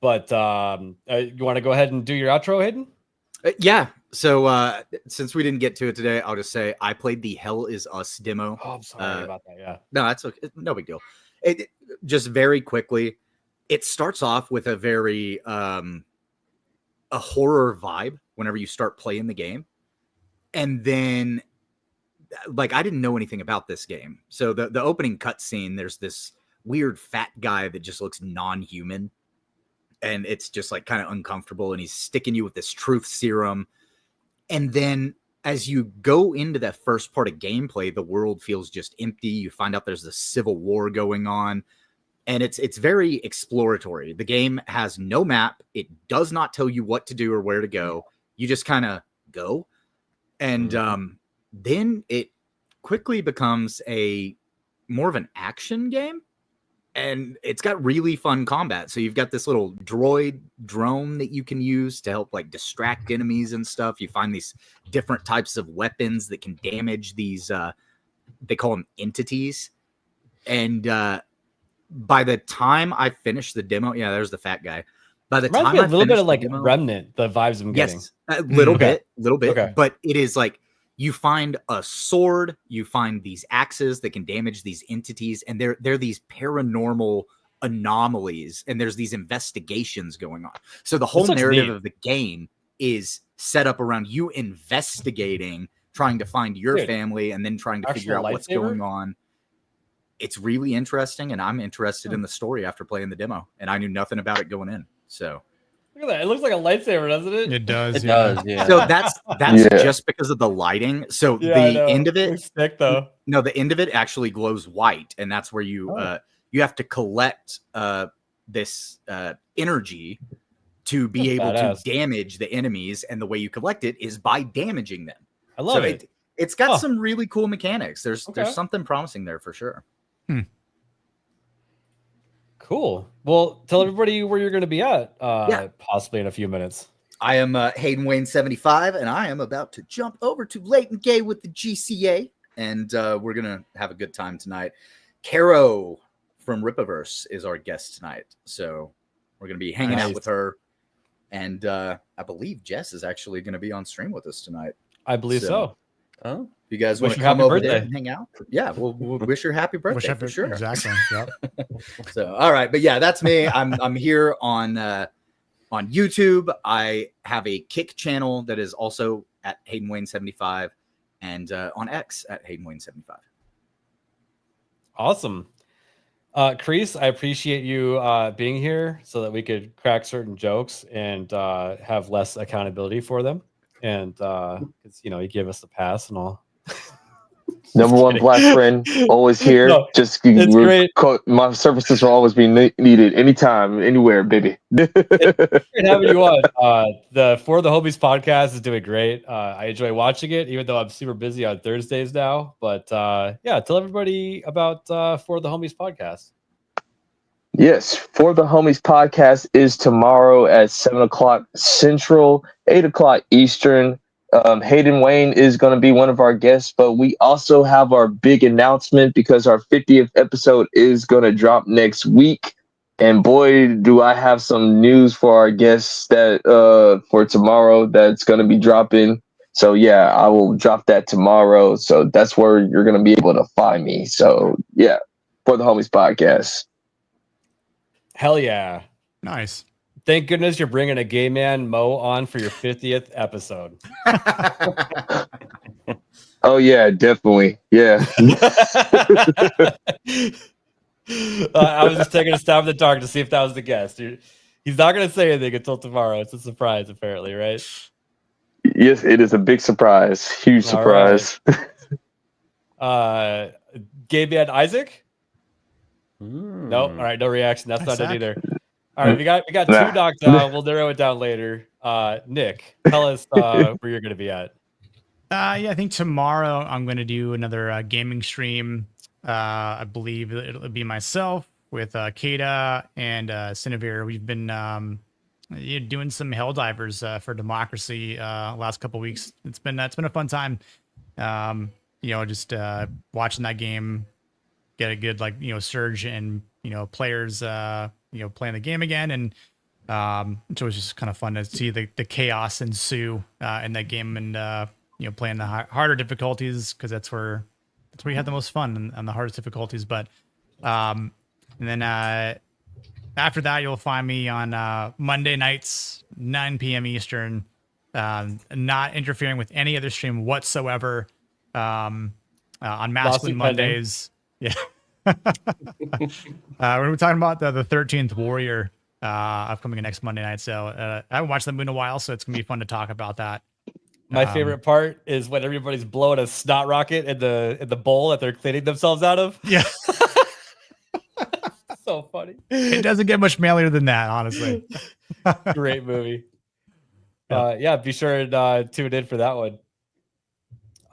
But you want to go ahead and do your outro, Hayden? Yeah. So since we didn't get to it today, I'll just say I played the Hell Is Us demo. Oh, I'm sorry about that. Yeah. No, that's okay. No big deal. It just very quickly, it starts off with a very a horror vibe whenever you start playing the game. And then like I didn't know anything about this game. So the opening cutscene, there's this weird fat guy that just looks non-human. And it's just like kind of uncomfortable. And he's sticking you with this truth serum. And then as you go into that first part of gameplay, the world feels just empty. You find out there's a civil war going on. And it's very exploratory. The game has no map. It does not tell you what to do or where to go. You just kind of go. And then it quickly becomes more of an action game. And it's got really fun combat. So you've got this little drone that you can use to help like distract enemies and stuff. You find these different types of weapons that can damage these, they call them entities. And by the time I finished the demo, there's the fat guy. By the time a little bit of like Remnant, the vibes I'm getting. Yes, a little bit. Okay. But it is like, you find a sword, you find these axes that can damage these entities, and they're these paranormal anomalies, and there's these investigations going on. So the whole narrative of the game is set up around you investigating, trying to find your family, and then trying to figure out what's going on. It's really interesting, and I'm interested in the story after playing the demo, and I knew nothing about it going in. So look at that. It looks like a lightsaber, doesn't it? It does. It does, yeah. So that's just because of the lighting. So the end of it, though. No, the end of it actually glows white, and that's where you you have to collect this energy to be able to damage the enemies, and the way you collect it is by damaging them. I love it. It's got some really cool mechanics. There's something promising there for sure. Cool. Well, tell everybody where you're going to be at possibly in a few minutes. I am Hayden Wayne 75, and I am about to jump over to Late and Gay with the GCA, and we're going to have a good time tonight. Caro from Ripaverse is our guest tonight, so we're going to be hanging out with her, and I believe Jess is actually going to be on stream with us tonight. I believe so. Oh, if you guys Wish want to you happy come over there birthday. and hang out, yeah, we'll wish her happy birthday for sure. Exactly. Yep. So, all right, but yeah, that's me. I'm here on YouTube. I have a Kick channel that is also at Hayden Wayne 75, and on X at Hayden Wayne 75. Awesome. Kreese, I appreciate you being here so that we could crack certain jokes and have less accountability for them. And you give us the pass and all. Number one black friend, always here. No, Just it's great. My services will always be needed anytime, anywhere, baby. Great having you on. The For the Homies podcast is doing great. I enjoy watching it, even though I'm super busy on Thursdays now. But yeah, tell everybody about For the Homies podcast. Yes, For the Homies podcast is tomorrow at 7:00 Central, 8:00 Eastern. Hayden Wayne is going to be one of our guests, but we also have our big announcement because our 50th episode is going to drop next week. And boy, do I have some news for our guests that for tomorrow that's going to be dropping. So yeah, I will drop that tomorrow. So that's where you're going to be able to find me. So yeah, For the Homies podcast. Hell yeah. Nice. Thank goodness you're bringing a gay man, Mo, on for your 50th episode. Oh, yeah, definitely. Yeah. I was just taking a stab in the dark to see if that was the guest. He's not going to say anything until tomorrow. It's a surprise, apparently, right? Yes, it is a big surprise. Huge surprise. Right. Gay man Isaac? Nope. All right, no reaction. That's not it either. All right, we got two knocks down. We'll narrow it down later. Nick, tell us where you're going to be at. Yeah, I think tomorrow I'm going to do another gaming stream. I believe it'll be myself with Kata and Cinevere. We've been doing some Helldivers for Democracy last couple weeks. It's been a fun time. Just watching that game, get a good surge and players playing the game again, and it was just kind of fun to see the chaos ensue in that game, and playing the harder difficulties because that's where you have the most fun on the hardest difficulties. But and then after that, you'll find me on Monday nights, 9 p.m. Eastern, not interfering with any other stream whatsoever. On Masculine Mondays. Yeah. We're talking about the 13th Warrior upcoming next Monday night. So I haven't watched the moon in a while, so it's gonna be fun to talk about that. My favorite part is when everybody's blowing a snot rocket in the bowl that they're cleaning themselves out of. Yeah. So funny. It doesn't get much manlier than that, honestly. Great movie. Yeah, be sure and tune in for that one.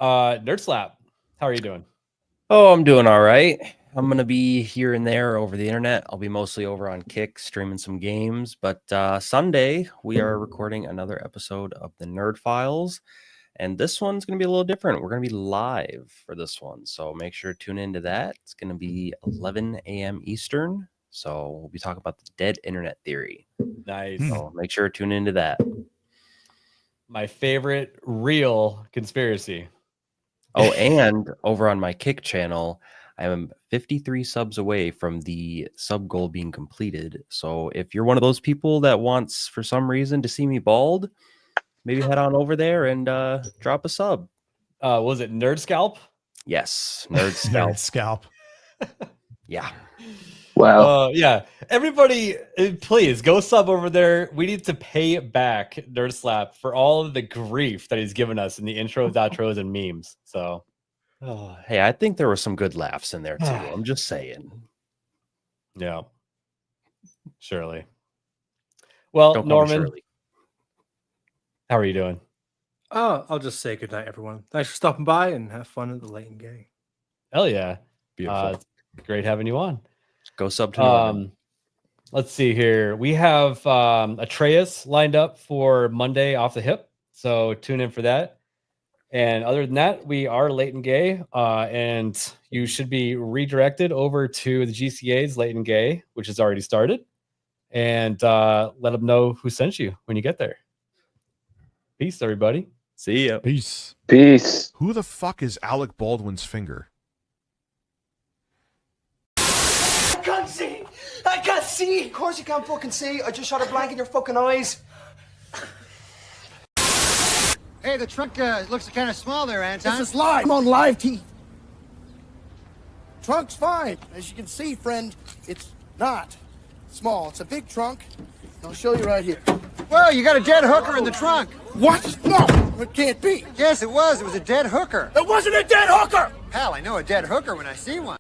Nerd Slap, how are you doing? Oh, I'm doing all right. I'm going to be here and there over the internet. I'll be mostly over on Kick, streaming some games. But Sunday, we are recording another episode of the Nerd Files. And this one's going to be a little different. We're going to be live for this one. So make sure to tune into that. It's going to be 11 a.m. Eastern. So we'll be talking about the dead internet theory. Nice. So make sure to tune into that. My favorite real conspiracy. Oh, and over on my Kick channel, I am 53 subs away from the sub goal being completed. So if you're one of those people that wants, for some reason, to see me bald, maybe head on over there and drop a sub. Was it Nerd Scalp? Yes, Nerd Scalp. Nerd Scalp. Yeah. Wow. Yeah. Everybody, please go sub over there. We need to pay back Nerd Slap for all of the grief that he's given us in the intros, outros, and memes. So, hey, I think there were some good laughs in there too. I'm just saying. Yeah. Surely. Well, Don't call me Norman, Shirley. how are you doing? I'll just say good night, everyone. Thanks for stopping by and have fun at the late and gay. Hell yeah. Beautiful. Great having you on. Go sub to Norman. Let's see here. We have Atreus lined up for Monday off the hip. So tune in for that. And other than that, we are late and gay. And you should be redirected over to the GCA's late and gay, which has already started. And let them know who sent you when you get there. Peace, everybody. See ya. Peace. Peace. Who the fuck is Alec Baldwin's finger? I can't see! I can't see! Of course you can't fucking see. I just shot a blank in your fucking eyes. Hey, the truck looks kind of small there, Anton. This is live. I'm on live TV. Trunk's fine. As you can see, friend, it's not small. It's a big trunk. I'll show you right here. Well, you got a dead hooker in the trunk. What? No, it can't be. Yes, it was. It was a dead hooker. It wasn't a dead hooker! Hell, I know a dead hooker when I see one.